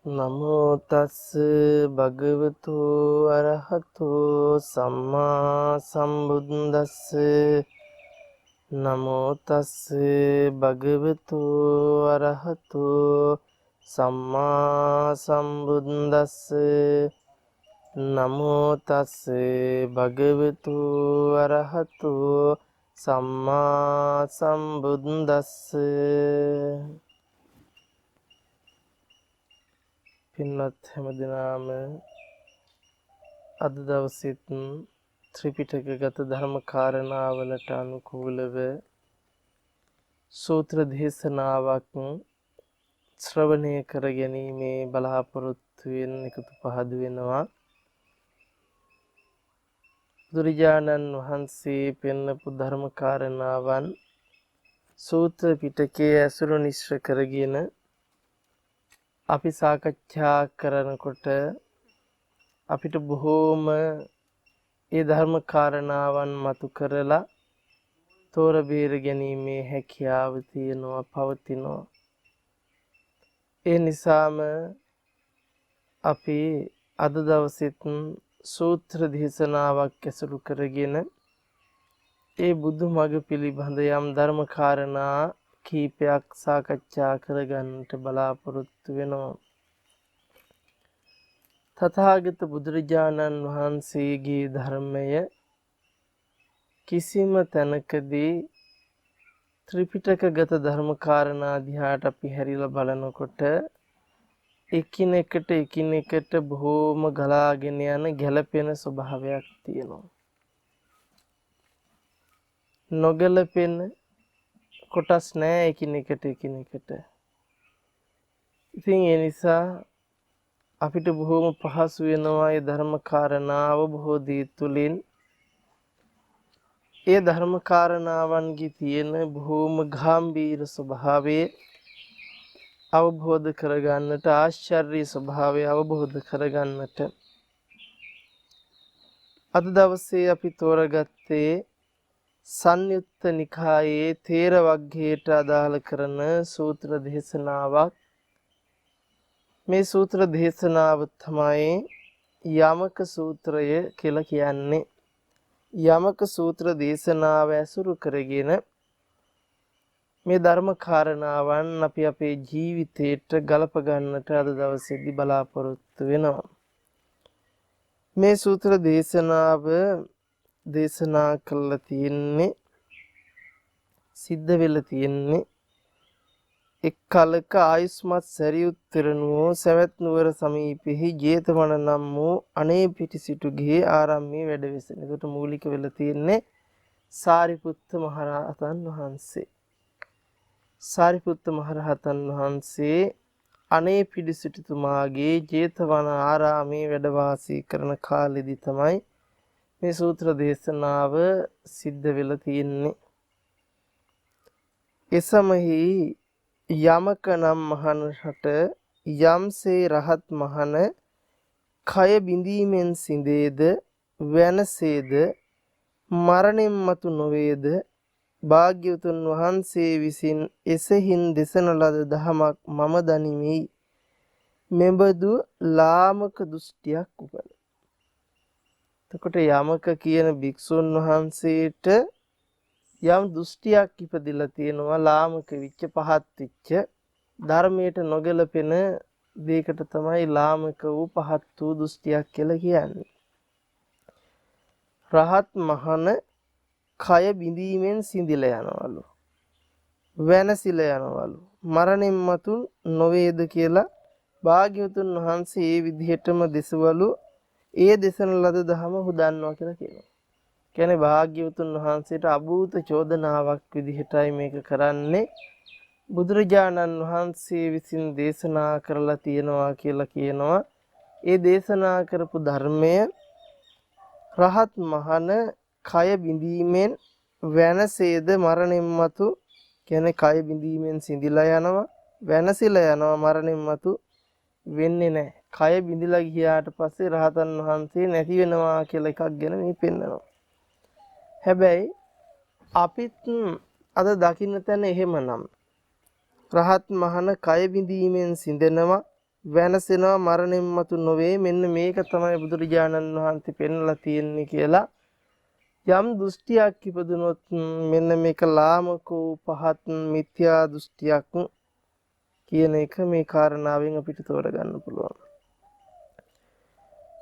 නමෝ තස් භගවතු අරහතු සම්මා සම්බුද්දස්ස නමෝ තස් භගවතු අරහතු සම්මා සම්බුද්දස්ස නමෝ තස් භගවතු අරහතු සම්මා සම්බුද්දස්ස පින්වත් හැමදෙනාම අද දවසෙත් ත්‍රිපිටකගත ධර්ම කාරණාවලට අනුකූලව සූත්‍ර දේශනාවක් ශ්‍රවණය කර ගැනීමේ බලාපොරොත්තු වෙන එකතු පහදු වෙනවා. බුදුරජාණන් වහන්සේ පෙන්වපු ධර්ම කාරණාවන් සූත්‍ර පිටකයේ ඇසුරු නිශ්චය කරගෙන අපි සාකච්ඡා කරනකොට අපිට බොහෝම ඒ ධර්ම කාරණාවන් මතු කරලා තෝර බේර ගැනීමේ හැකියාව තියෙනවා පවතිනවා. ඒ නිසාම අපි අද දවසෙත් සූත්‍ර දේශනාවක් ඇසුරු කරගෙන ඒ බුදු මඟ පිළිබඳ යම් ධර්ම කාරණා කීපයක් සාකච්ඡා කරගන්නට බලාපොරොත්තු වෙනවා. තථාගත බුදුරජාණන් වහන්සේගේ ධර්මය කිසිම තැනකදී ත්‍රිපිටකගත ධර්ම කාරණා දිහාට අපි හැරිලා බලනකොට එකිනෙකට බොහෝම ගලාගෙන යන ගැළපෙන ස්වභාවයක් තියෙනවා. නොගැළපෙන කොටස් නෑ එකිනෙකට. ඉතින් ඒ නිසා අපිට බොහෝම පහසු වෙනවා ඒ ධර්ම කාරණා අවබෝධය තුළින් ඒ ධර්ම කාරණාවන්ගේ තියෙන බොහෝම ගැඹීර ස්වභාවය අවබෝධ කරගන්නට, ආශ්චර්ය ස්වභාවය අවබෝධ කරගන්නට. අද දවසේ අපි තෝරගත්තේ සංයුත්ත නිකායේ තේර වග්ගයට අදාළ කරන සූත්‍ර දේශනාවක්. මේ සූත්‍ර දේශනාව තමයි යමක සූත්‍රය කියලා කියන්නේ. යමක සූත්‍ර දේශනාව ඇසුරු කරගෙන මේ ධර්ම කාරණාවන් අපි අපේ ජීවිතයට ගලප ගන්නට අද දවසේදී බලාපොරොත්තු වෙනවා. මේ සූත්‍ර දේශනාව දේශනා කළා තියෙන්නේ සිද්ධ වෙලා තියෙන්නේ එක් කලක ආයුෂ්මත් සරියුත් තෙරණුවෝ සවැත් නුවර සමීපෙහි ජේතවන නම් වූ අනේ පිටි සිටුගේ ආරම්භයේ වැඩ වෙසෙන. ඒකට මූලික වෙලා තියෙන්නේ සාරිපුත්ත මහරහතන් වහන්සේ. සාරිපුත්ත මහරහතන් වහන්සේ අනේ පිටි සිටුතුමාගේ ජේතවන ආරාමයේ වැඩ වාසය කරන කාලෙදී තමයි මේ සූත්‍ර දේශනාව සිද්ධ වෙලා තියෙන්නේ. එසමෙහි යමක නම් මහණට යම්සේ රහත් මහණ කය බිඳීමෙන් සිඳේද වෙනසේද මරණින් මතු නොවේද භාග්‍යවතුන් වහන්සේ විසින් එසෙහින් දෙසන ලද දහමක් මම දනිමි. මෙබඳු ලාමක දෘෂ්ටියක් උපන. එතකොට යමක කියන භික්ෂුන් වහන්සේට යම් දෘෂ්ටියක් ඉපදිලා තියෙනවා, ලාමක විච්ච පහත් විච්ච ධර්මයට නොගැලපෙන දෙයකට තමයි ලාමක වූ පහත් වූ දෘෂ්ටියක් කියලා කියන්නේ. රහත් මහණ කය බිඳීමෙන් සිඳිලා යනවලු, වෙනසිලා යනවලු, මරණින් මතු නොවේද කියලා භාග්‍යවතුන් වහන්සේ ඒ විදිහටම දෙසවලු. ඒ දෙසන ලද දහම ඔහු දන්නවා කියලා කියනවා. කියන්නේ භාග්‍යවතුන් වහන්සේට අභූත චෝදනාවක් විදිහටයි මේක කරන්නේ. බුදුරජාණන් වහන්සේ විසින් දේශනා කරලා තියෙනවා කියලා කියනවා. ඒ දේශනා කරපු ධර්මය රහත් මහණ කය බිඳීමෙන් වෙනසේද මරණින් මතු, කියන්නේ කය බිඳීමෙන් සිඳිලා යනවා, වෙනසිලා යනවා, මරණින් මතු වෙන්නේ නැහැ. කය බිඳිලා ගියාට පස්සේ රහතන් වහන්සේ නැති වෙනවා කියලා එකක් ගැන මේ පෙන්නනවා. හැබැයි අපිත් අද දකින්න තැන එහෙමනම් රහත් මහණ කය බිඳීමෙන් සිඳෙනවා, වෙනසෙනවා මරණින් මතු නොවේ. මෙන්න මේක තමයි බුදුරජාණන් වහන්සේ පෙන්වලා තියෙන්නේ කියලා යම් දෘෂ්ටියක් ඉපදුනොත් මෙන්න මේක ලාමකෝ පහත් මිත්‍යා දෘෂ්ටියක් කියන එක මේ කාරණාවෙන් අපිට තෝරගන්න පුළුවන්.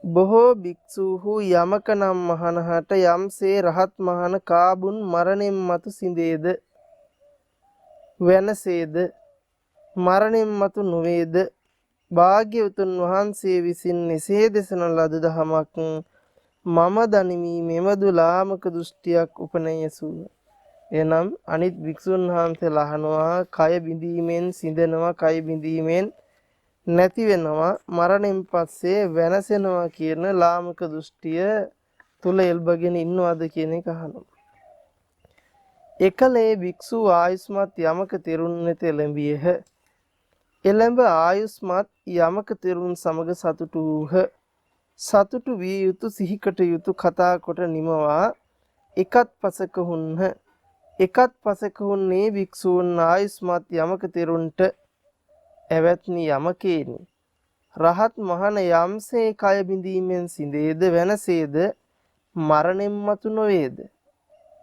බොහෝ භික්ෂූහු යමක නම් මහණහට යම්සේ රහත් මහණ කාබුන් මරණින් මතු සිඳේද වෙනසේද මරණින් මතු නොවේද භාග්‍යවතුන් වහන්සේ විසින් එසේ දෙසන ලද දහමක් මම දනිමි මෙමදු ලාමක දෘෂ්ටියක් උපනයසුව. එනම් අනිත් භික්ෂුන් වහන්සේලා අහනවා කය බිඳීමෙන් සිඳෙනවා කය බිඳීමෙන් නැති වෙනවා මරණයෙන් පස්සේ වෙනසෙනවා කියන ලාමක දෘෂ්ටිය තුල එල්බගෙන ඉන්නවද කියන එක අහනවා. එකලේ භික්ෂු ආයුස්මත් යමක තෙරුන් වෙත එළඹියහ. එළඹ ආයුස්මත් යමක තෙරුන් සමග සතුටු වූහ. සතුටු විය යුතු සිහිකට යුතු කතා කොට නිමවා එකත් පසක හුන්හ. එකත් පසක හුන්නේ භික්ෂූන් ආයුස්මත් යමක තෙරුන්ට එවත්නි යමකේනි රහත් මහණ යම්සේ කය බිඳීමෙන් සිඳේද වෙනසේද මරණින් මතු නොවේද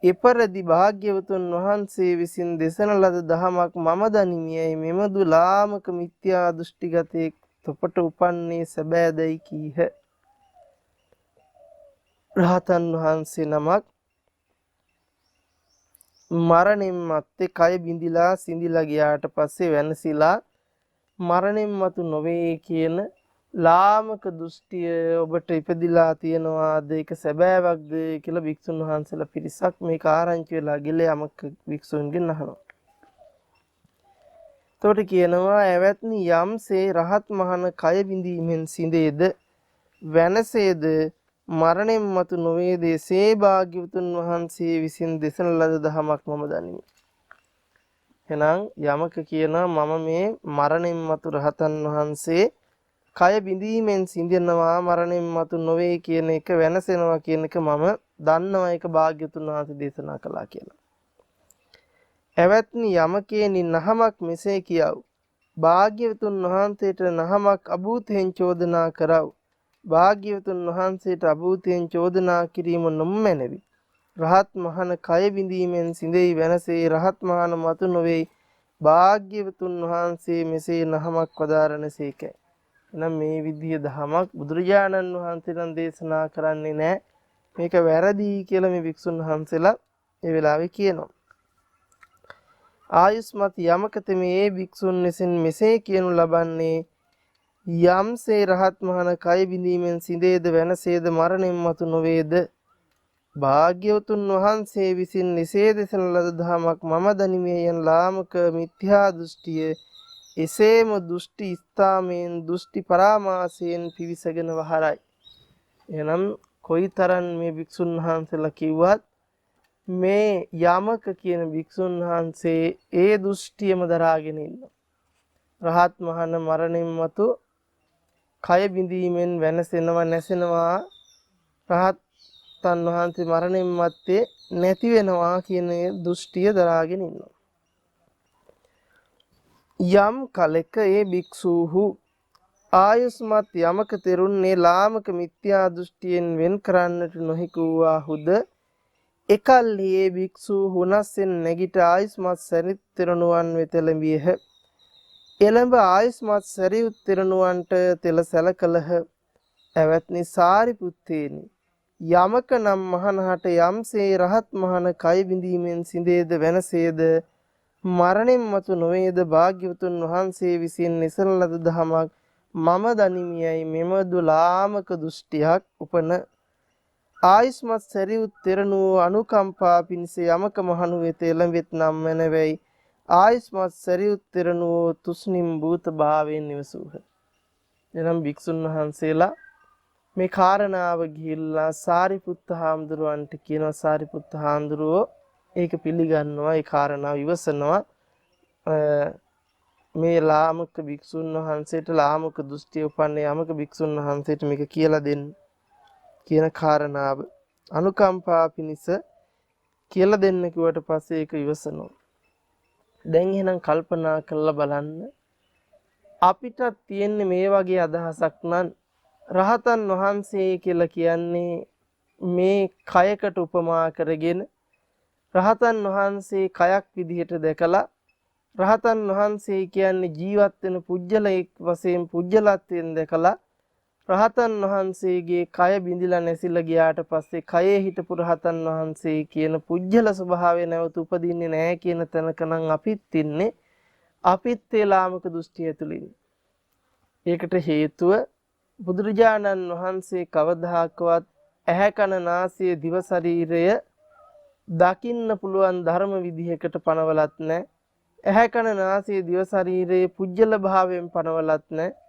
එපරදි භාග්‍යවතුන් වහන්සේ විසින් දෙසන ලද දහමක් මම දනිමියයි මෙමදු ලාමක මිත්‍යා දෘෂ්ටිගතෙක් තොපට උපන්නේ සැබෑදයි කීහ. රහතන් වහන්සේ නමක් මරණින් මත්තේ කය බිඳිලා සිඳිලා ගියාට පස්සේ වෙනසිලා මරණින් මතු නොවේ කියන ලාමක දෘෂ්ටිය ඔබට ඉපදිලා තියෙනවාද ඒක සැබෑවක්ද කියලා භික්ෂුන් වහන්සේලා පිරිසක් මේක ආරංචි වෙලා ගිල යමක භික්ෂුන්ගෙන් අහනවා. එතකොට කියනවා ඇවැත්නි යම්සේ රහත් මහණ කය බිඳීමෙන් සිඳේද වෙනසේද මරණින් මතු නොවේද එසේ භාග්‍යවතුන් වහන්සේ විසින් දෙසන ලද දහමක් මම දනිමි. එහෙනම් යමක කියනවා මම මේ මරණින් මතු රහතන් වහන්සේ කය බිඳීමෙන් සිඳෙනවා මරණින් මතු නොවේ කියන එක වෙනසෙනවා කියන එක මම දන්නවා ඒක භාග්‍යවතුන් වහන්සේ දේශනා කළා කියලා. එවත්නි යමකේනි නහමක් මෙසේ කියව. භාග්‍යවතුන් වහන්සේට නහමක් අභූතයෙන් චෝදනා කරව. භාග්‍යවතුන් වහන්සේට අභූතයෙන් චෝදනා කිරීම නොමැනවි. රහත් මහණ කය බිඳීමෙන් සිඳෙයි වෙනසේ රහත් මහණ මතු නොවේ භාග්‍යවතුන් වහන්සේ මෙසේ නහමක් වදාරණසේකයි. එනම් මේ විදිය දහමක් බුදුරජාණන් වහන්සේලා දේශනා කරන්නේ නැහැ. මේක වැරදි කියලා මේ වික්ෂුන් වහන්සේලා ඒ වෙලාවේ කියනවා. ආයුස්මත් යමකත මේ වික්ෂුන් විසින් මෙසේ කියනු ලබන්නේ යම්සේ රහත් මහණ කය බිඳීමෙන් සිඳේද වෙනසේද මරණින් මතු නොවේද භාග්‍යවතුන් වහන්සේ විසින් එසේ දෙසන ලද දහමක් මම දනිමේ යන ලාමක මිත්‍යා දෘෂ්ටිය එසේම දෘෂ්ටි ස්ථාමයෙන් දෘෂ්ටි පරාමාසයෙන් පිවිසගෙන වහරයි. එනම් කොයිතරම් මේ භික්ෂුන් වහන්සේලා කිව්වත් මේ යමක කියන භික්ෂුන් වහන්සේ ඒ දෘෂ්ටියම දරාගෙන ඉන්නවා. රහත් මහණ මරණින් මතු කය බිඳීමෙන් වෙනසෙනවා නැසෙනවා රහතන් වහන්සේ මරණින් මත්තේ නැති වෙනවා කියන දෘෂ්ටිය දරාගෙන ඉන්නවා. යම් කලක ඒ භික්ෂූහු ආයුස්මත් යමක තෙරුන්නේ ලාමක මිත්‍යා දෘෂ්ටියෙන් වෙන් කරන්නට නොහිකුවාහුද එකල්හි ඒ භික්ෂූ හුනස්සෙන් නැගිට ආයුස්මත් සරිත් තෙරණුවන් වෙත එළඹියහ. එළඹ ආයුස්මත් සරියුත් තෙරණුවන්ට තෙල සැලකලහ. එවත්නි සාරිපුත්තේනි යමක නම් මහණහට යම්සේ රහත් මහණ කය බිඳීමෙන් සිඳේද වෙනසේද මරණින් මතු නොවේද භාග්‍යවතුන් වහන්සේ විසින් නිසන ලද දහමක් මම දනිමියයි මෙමදු ලාමක දෘෂ්ටියක් උපන ආයුස්මත් සරියුත් තෙරණුව අනුකම්පා පිණිස යමක මහණු වෙත එළඹෙත් නම් මැනවයි ආයුස්මත් සරියුත් තෙරණුව තුස්නිම් භූත භාවයෙන් නිවසූහ. එනම් භික්ෂුන් වහන්සේලා මේ කාරණාව ගිහිල්ලා සාරිපුත්ත හාමුදුරුවන්ට කියනවා. සාරිපුත්ත හාමුදුරුවෝ ඒක පිළිගන්නවා. ඒ කාරණාව ඉවසනවා. මේ ලාමක භික්ෂුන් වහන්සේට ලාමක දෘෂ්ටිය උපන්නේ යමක භික්ෂුන් වහන්සේට මේක කියලා දෙන්න කියන කාරණාව අනුකම්පා පිණිස කියලා දෙන්න කිව්වට පස්සේ ඒක ඉවසනවා. දැන් එහෙනම් කල්පනා කරලා බලන්න අපිට තියෙන්නේ මේ වගේ අදහසක් නම් රහතන් වහන්සේ කියලා කියන්නේ මේ කයකට උපමා කරගෙන රහතන් වහන්සේ කයක් විදිහට දැකලා රහතන් වහන්සේ කියන්නේ ජීවත් වෙන පුජ්‍යලයක් වශයෙන් පුජ්‍යලත්වයෙන් දැකලා රහතන් වහන්සේගේ කය බිඳිලා නැසිලා ගියාට පස්සේ කයේ හිටපු රහතන් වහන්සේ කියන පුජ්‍යල ස්වභාවය නැවත උපදින්නේ නැහැ කියන තැනක නම් අපිත් ඉන්නේ. අපිත් ඒ ලාමක දෘෂ්ටිය තුලින්. ඒකට හේතුව බුදුරජාණන් වහන්සේ කවදාකවත් ඇහැ කන නාසය දිව ශරීරය දකින්න පුළුවන් ධර්ම විදිහකට පනවලත් නැහැ. ඇහැ කන නාසය දිව ශරීරයේ පුජ්‍යල භාවයෙන් පනවලත් නැහැ.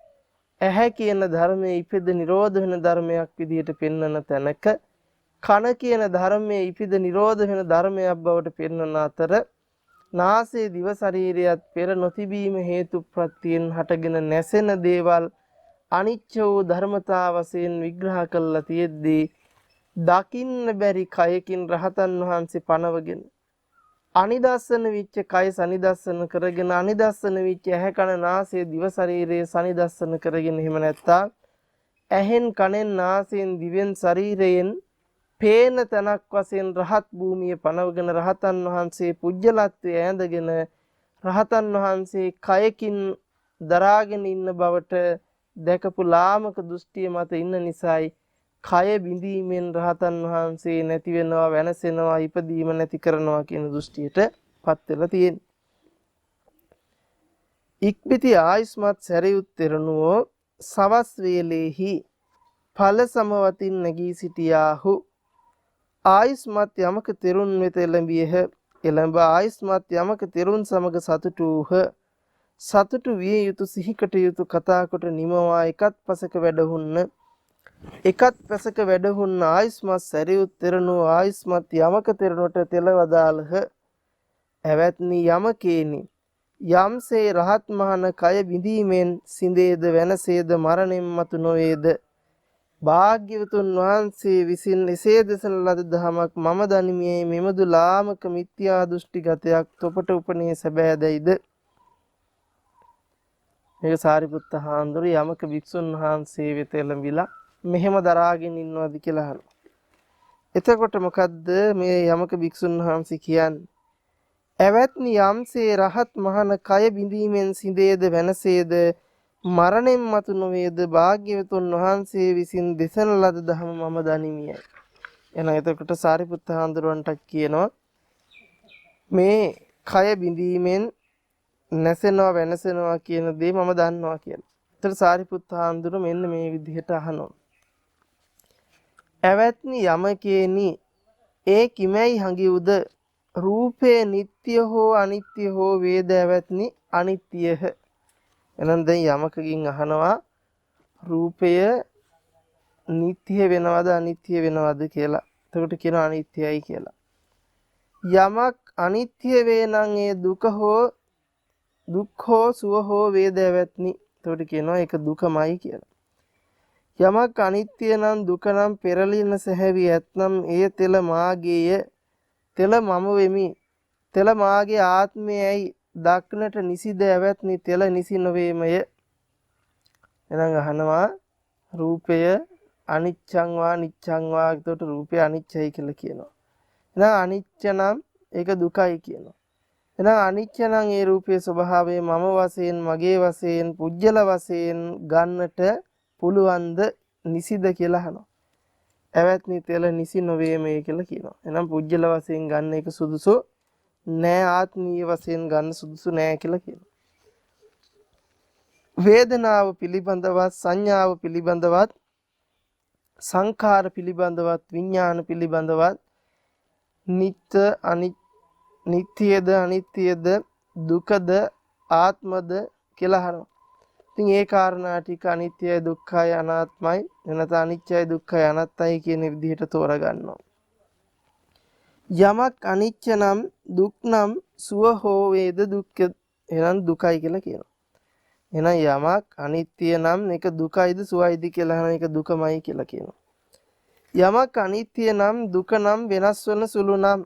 ඇහැ කියන ධර්මයේ ඉපිද නිරෝධ වෙන ධර්මයක් විදිහට පෙන්වන තැනක කන කියන ධර්මයේ ඉපිද නිරෝධ වෙන ධර්මයක් බවට පෙන්වන අතර නාසයේ දිව ශරීරයත් පෙර නොතිබීම හේතු ප්‍රත්‍යයෙන් හටගෙන නැසෙන දේවල් අනිච්ච වූ ධර්මතා වශයෙන් විග්‍රහ කළා තියෙද්දී දකින්න බැරි කයකින් රහතන් වහන්සේ පනවගෙන අනිදස්සන විච්ච කය සනිදස්සන කරගෙන අනිදස්සන විච්ච ඇහැ කන නාසය දිව ශරීරය සනිදස්සන කරගෙන එහෙම නැත්නම් ඇහෙන් කනෙන් නාසයෙන් දිවෙන් ශරීරයෙන් පේන තනක් වශයෙන් රහත් භූමිය පනවගෙන රහතන් වහන්සේ පුජ්‍යලත්වයේ ඇඳගෙන රහතන් වහන්සේ කයකින් දරාගෙන ඉන්න බවට දැකපු ලාමක දෘෂ්ටිය මත ඉන්න නිසායි කය බිඳීමෙන් රහතන් වහන්සේ නැති වෙනවා වෙනසෙනවා ඉපදීම නැති කරනවා කියන දෘෂ්ටියට පත් වෙලා තියෙන්නේ. ඉක්බිති ආයස්මත් සැරියුත් තෙරණුවෝ සවස් වේලේහි ඵල සමවතින් නැගී සිටියාහු. ආයස්මත් යමක තෙරුන් වෙත එළඹියහ. එළඹ ආයස්මත් යමක තෙරුන් සමග සතුටු වූහ. සතුටු විය යුතු සිහිකට යුතු කතා කොට නිමවා එකත් පසක වැඩහුන්න. එකත් පැසක වැඩහුන්න ආයස්මත් සැරියුත් තෙරණුව ආයස්මත් යමක තෙරණුවට තෙලවදාලහ. ඇවැත්නි යමකේනි යම්සේ රහත් මහන කය බිඳීමෙන් සිඳේද වෙනසේද මරණින් මතු නොවේද භාග්‍යවතුන් වහන්සේ විසින් එසේ දෙසන ලද දහමක් මම දනිමේ මෙමදු ලාමක මිත්‍යා දෘෂ්ටිගතයක් තොපට උපනේ සැබෑදයිද. මේක සාරිපුත්ත හාමුදුරු යමක භික්ෂුන් වහන්සේ වෙත එළඹිලා මෙහෙම දරාගෙන ඉන්නවද කියලා අහනවා. එතකොට මොකද්ද මේ යමක භික්ෂුන් වහන්සේ කියන්නේ? ඇවැත්නි යම්සේ රහත් මහන කය බිඳීමෙන් සිඳේද වෙනසේද මරණයෙන් මතු නොවේද භාග්‍යවතුන් වහන්සේ විසින් දෙසන ලද ධම මම දනිමියයි. එහෙනම් එතකොට සාරිපුත්ත හාමුදුරුවන්ට කියනවා මේ කය බිඳීමෙන් නැසෙනවා වෙනසෙනවා කියන දේ මම දන්නවා කියලා. ඒතර සාරිපුත්ත හාමුදුරුව මෙන්න මේ විදිහට අහනවා. ඇවැත්නි යමකේනි ඒ කිමැයි හඟිවුද රූපේ නিত্য හෝ අනිත්‍ය හෝ වේද ඇවැත්නි අනිත්‍යහ. එහෙනම් දැන් යමකකින් අහනවා රූපය නিত্য වෙනවද අනිත්‍ය වෙනවද කියලා. එතකොට කියනවා අනිත්‍යයි කියලා. යමක් අනිත්‍ය වේ නම් ඒ දුක හෝ සුව හෝ වේද ඇවැත්නි. එතකොට කියනවා ඒක දුකමයි කියලා. යමක් අනිත්‍ය නම් දුක නම් පෙරලින සැහැවි ඇත්නම් එය තෙල මාගේය. තෙල මම වෙමි. තෙල මාගේ ආත්මයයි දක්නට නිසිද ඇවැත්නි තෙල නිසි නොවේමය. එහෙනම් අහනවා රූපය අනිච්චං වා නිච්චං වා. එතකොට රූපය අනිච්චයි කියලා කියනවා. එහෙනම් අනිච්ච නම් ඒක දුකයි කියනවා. එහෙනම් අනිච්ච නම් ඒ රූපයේ ස්වභාවය මම වශයෙන් මගේ වශයෙන් පුජ්‍යල වශයෙන් ගන්නට පුළුවන්ද නිසිද කියලා අහනවා. ඇවැත්නි තෙල නිසි නොවේමයි කියලා කියනවා. එහෙනම් පුජ්‍යල වශයෙන් ගන්න එක සුදුසු නෑ ආත්මීය වශයෙන් ගන්න සුදුසු නෑ කියලා කියනවා. වේදනාව පිළිබඳවත් සංඥාව පිළිබඳවත් සංඛාර පිළිබඳවත් විඥාන පිළිබඳවත් නිත්‍යද අනිත්‍යද දුකද ආත්මද කියලා අහනවා. ඉතින් ඒ කාරණා ටික අනිත්‍යයි දුක්ඛයි අනාත්මයි එනත අනිත්‍යයි දුක්ඛයි අනාත්තයි කියන විදිහට තෝරගන්නවා. යමක් අනිච්ච නම් දුක් නම් සුව හෝ වේද දුක්ඛ එහෙනම් දුකයි කියලා කියනවා. එහෙනම් යමක් අනිත්‍ය නම් ඒක දුකයිද සුවයිද කියලා අහන එක දුකමයි කියලා කියනවා. යමක් අනිත්‍ය නම් දුක නම් වෙනස් වෙන සුළු නම්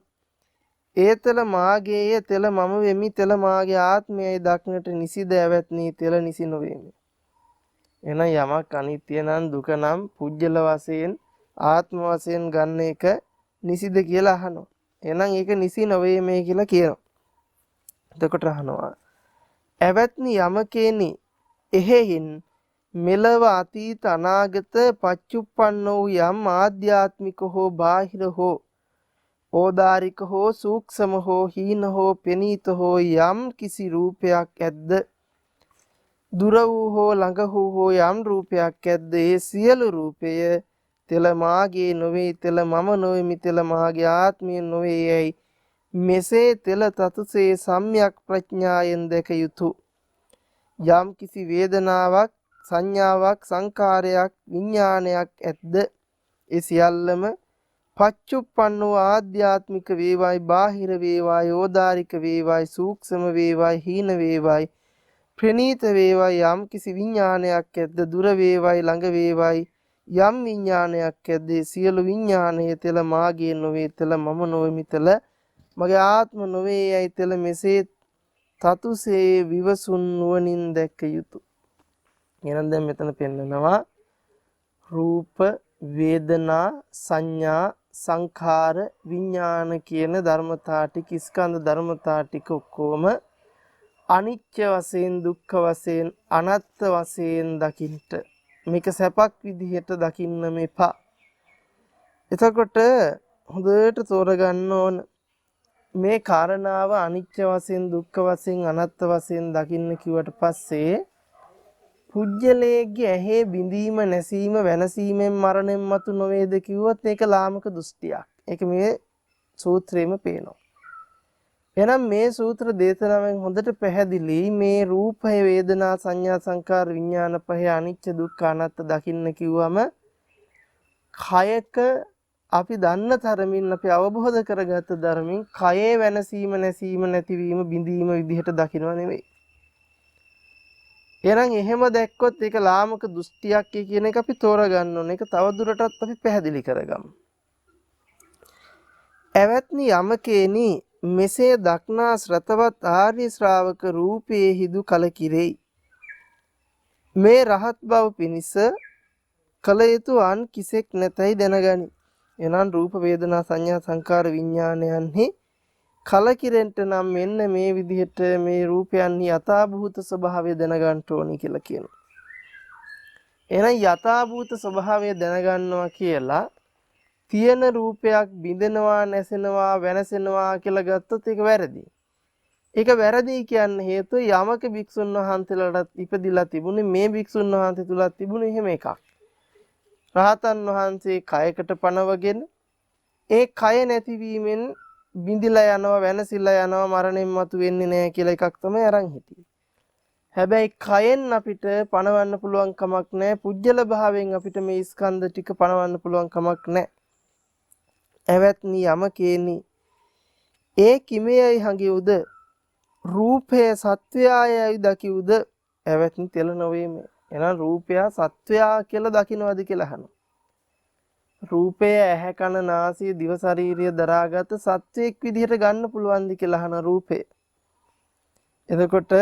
ඒ තෙල මාගේය තෙල මම වෙමි තෙල මාගේ ආත්මයයි දක්නට නිසිද ඇවැත්නි තෙල නිසි නොවේමි. එහෙනම් යමක් අනිත්‍ය නම් දුක නම් පුජ්‍යල වශයෙන් ආත්ම වශයෙන් ගන්න එක නිසිද කියලා අහනවා. එහෙනම් ඒක නිසි නොවේමයි කියලා කියනවා. එතකොට අහනවා ඇවැත්නි යමකේනි එහෙයින් මෙලව අතීත අනාගත පච්චුප්පන්න වූ යම් ආධ්‍යාත්මික හෝ බාහිර හෝ ඕදාරික හෝ සූක්ෂම හෝ හීන හෝ පෙනීත හෝ යම් කිසි රූපයක් ඇද්ද දුර වූ හෝ ළඟ වූ හෝ යම් රූපයක් ඇද්ද ඒ සියලු රූපය තෙල මාගේ නොවේ තෙල මම නොවෙමි තෙල මාගේ ආත්මය නොවේ යයි මෙසේ තෙල තතුසේ සම්‍යක් ප්‍රඥායෙන් දැක යුතුය. යම් කිසි වේදනාවක් සංඥාවක් සංකාරයක් විඥානයක් ඇද්ද ඒ සියල්ලම පච්චුප්පන්න වූ ආධ්‍යාත්මික වේවායි බාහිර වේවායි ඕදාරික වේවායි සූක්ෂම වේවායි හීන වේවායි ප්‍රනීත වේවායි යම් කිසි විඥානයක් ඇද්ද දුර වේවායි ළඟ වේවායි යම් විඥානයක් ඇද්ද සියලු විඥානය තෙල මාගේ නොවේ තෙල මම නොවෙමි තෙල මගේ ආත්ම නොවේ යයි තෙල මෙසේ තතුසේ විවසුන් නුවණින් දැක්ක යුතුය. එහෙනම් දැන් මෙතන පෙන්නනවා රූප වේදනා සංඥා සංඛාර විඥාන කියන ධර්මතා ටික ස්කන්ධ ධර්මතා ටික ඔක්කොම අනිත්‍ය වශයෙන් දුක්ඛ වශයෙන් අනාත්ම වශයෙන් දකින්නට මේක සැපක් විදිහට දකින්න මෙපා. එතකොට හොඳට තෝරගන්න ඕන මේ කාරණාව අනිත්‍ය වශයෙන් දුක්ඛ වශයෙන් අනාත්ම වශයෙන් දකින්න කිව්වට පස්සේ පුජ්‍යලයේ ඇහි බිඳීම නැසීම වෙනසීමෙන් මරණයෙන් මතු නොවේද කිව්වොත් ඒක ලාමක දෘෂ්ටියක්. ඒක මේ සූත්‍රයේම පේනවා. එහෙනම් මේ සූත්‍ර දේශනාවෙන් හොඳට පැහැදිලි මේ රූපය වේදනා සංඥා සංකාර විඥාන පහේ අනිත්‍ය දුක්ඛ අනාත්ම දකින්න කිව්වම කයක අපි දන්න තරමින් අපි අවබෝධ කරගත් ධර්මින් කයේ වෙනසීම නැසීම නැතිවීම බිඳීම විදිහට දකින්නව නෙවෙයි. එහෙනම් එහෙම දැක්කොත් ඒක ලාමක දෘෂ්ටියක් කියන එක අපි තෝරගන්න ඕනේ. ඒක තවදුරටත් අපි පැහැදිලි කරගමු. එවත්නි යමකේනි මෙසේ දක්නා ශ්‍රතවත් ආර්ය ශ්‍රාවක රූපයේ හිදු කලකිරෙයි. මේ රහත් බව පිණිස කල යුතු අන් කිසෙක් නැතයි දැනගනි. එනම් රූප වේදනා සංඥා සංකාර විඥානයන්හි කලකිරෙන්ට නම් මෙන්න මේ විදිහට මේ රූපයන්හි යථාභූත ස්වභාවය දැනගන්න ඕනි කියලා කියනවා. එහෙනම් යථාභූත ස්වභාවය දැනගන්නවා කියලා තියෙන රූපයක් බිඳෙනවා නැසෙනවා වෙනසෙනවා කියලා ගත්තොත් ඒක වැරදි. ඒක වැරදි කියන්න හේතුව යමක භික්ෂුන් වහන්සේලාට ඉපදිලා තිබුණේ මේ භික්ෂුන් වහන්සේ තුලත් තිබුණේ එහෙම එකක්. රහතන් වහන්සේ කයකට පනවගෙන ඒ කය නැතිවීමෙන් බිඳිලා යනවා වෙනසිලා යනවා මරණයෙන් මතු වෙන්නේ නැහැ කියලා එකක් තමයි අරන් හිටියේ. හැබැයි කයෙන් අපිට පනවන්න පුළුවන් කමක් නැහැ. පුජ්‍යල භාවයෙන් අපිට මේ ස්කන්ධ ටික පනවන්න පුළුවන් කමක් නැහැ. එවත්නි යමකේනි ඒ කිමේයි හඟියුද රූපය සත්වයායයි දකියුද එවත්නි තෙල නොවේ මේ. එහෙනම් රූපය සත්වයා කියලා දකින්නවද කියලා අහනවා. රූපය ඇහැ කන නාසය දිව ශරීරය දරාගත් සත්වයක් විදිහට ගන්න පුළුවන්ද කියලා අහන රූපය. එතකොට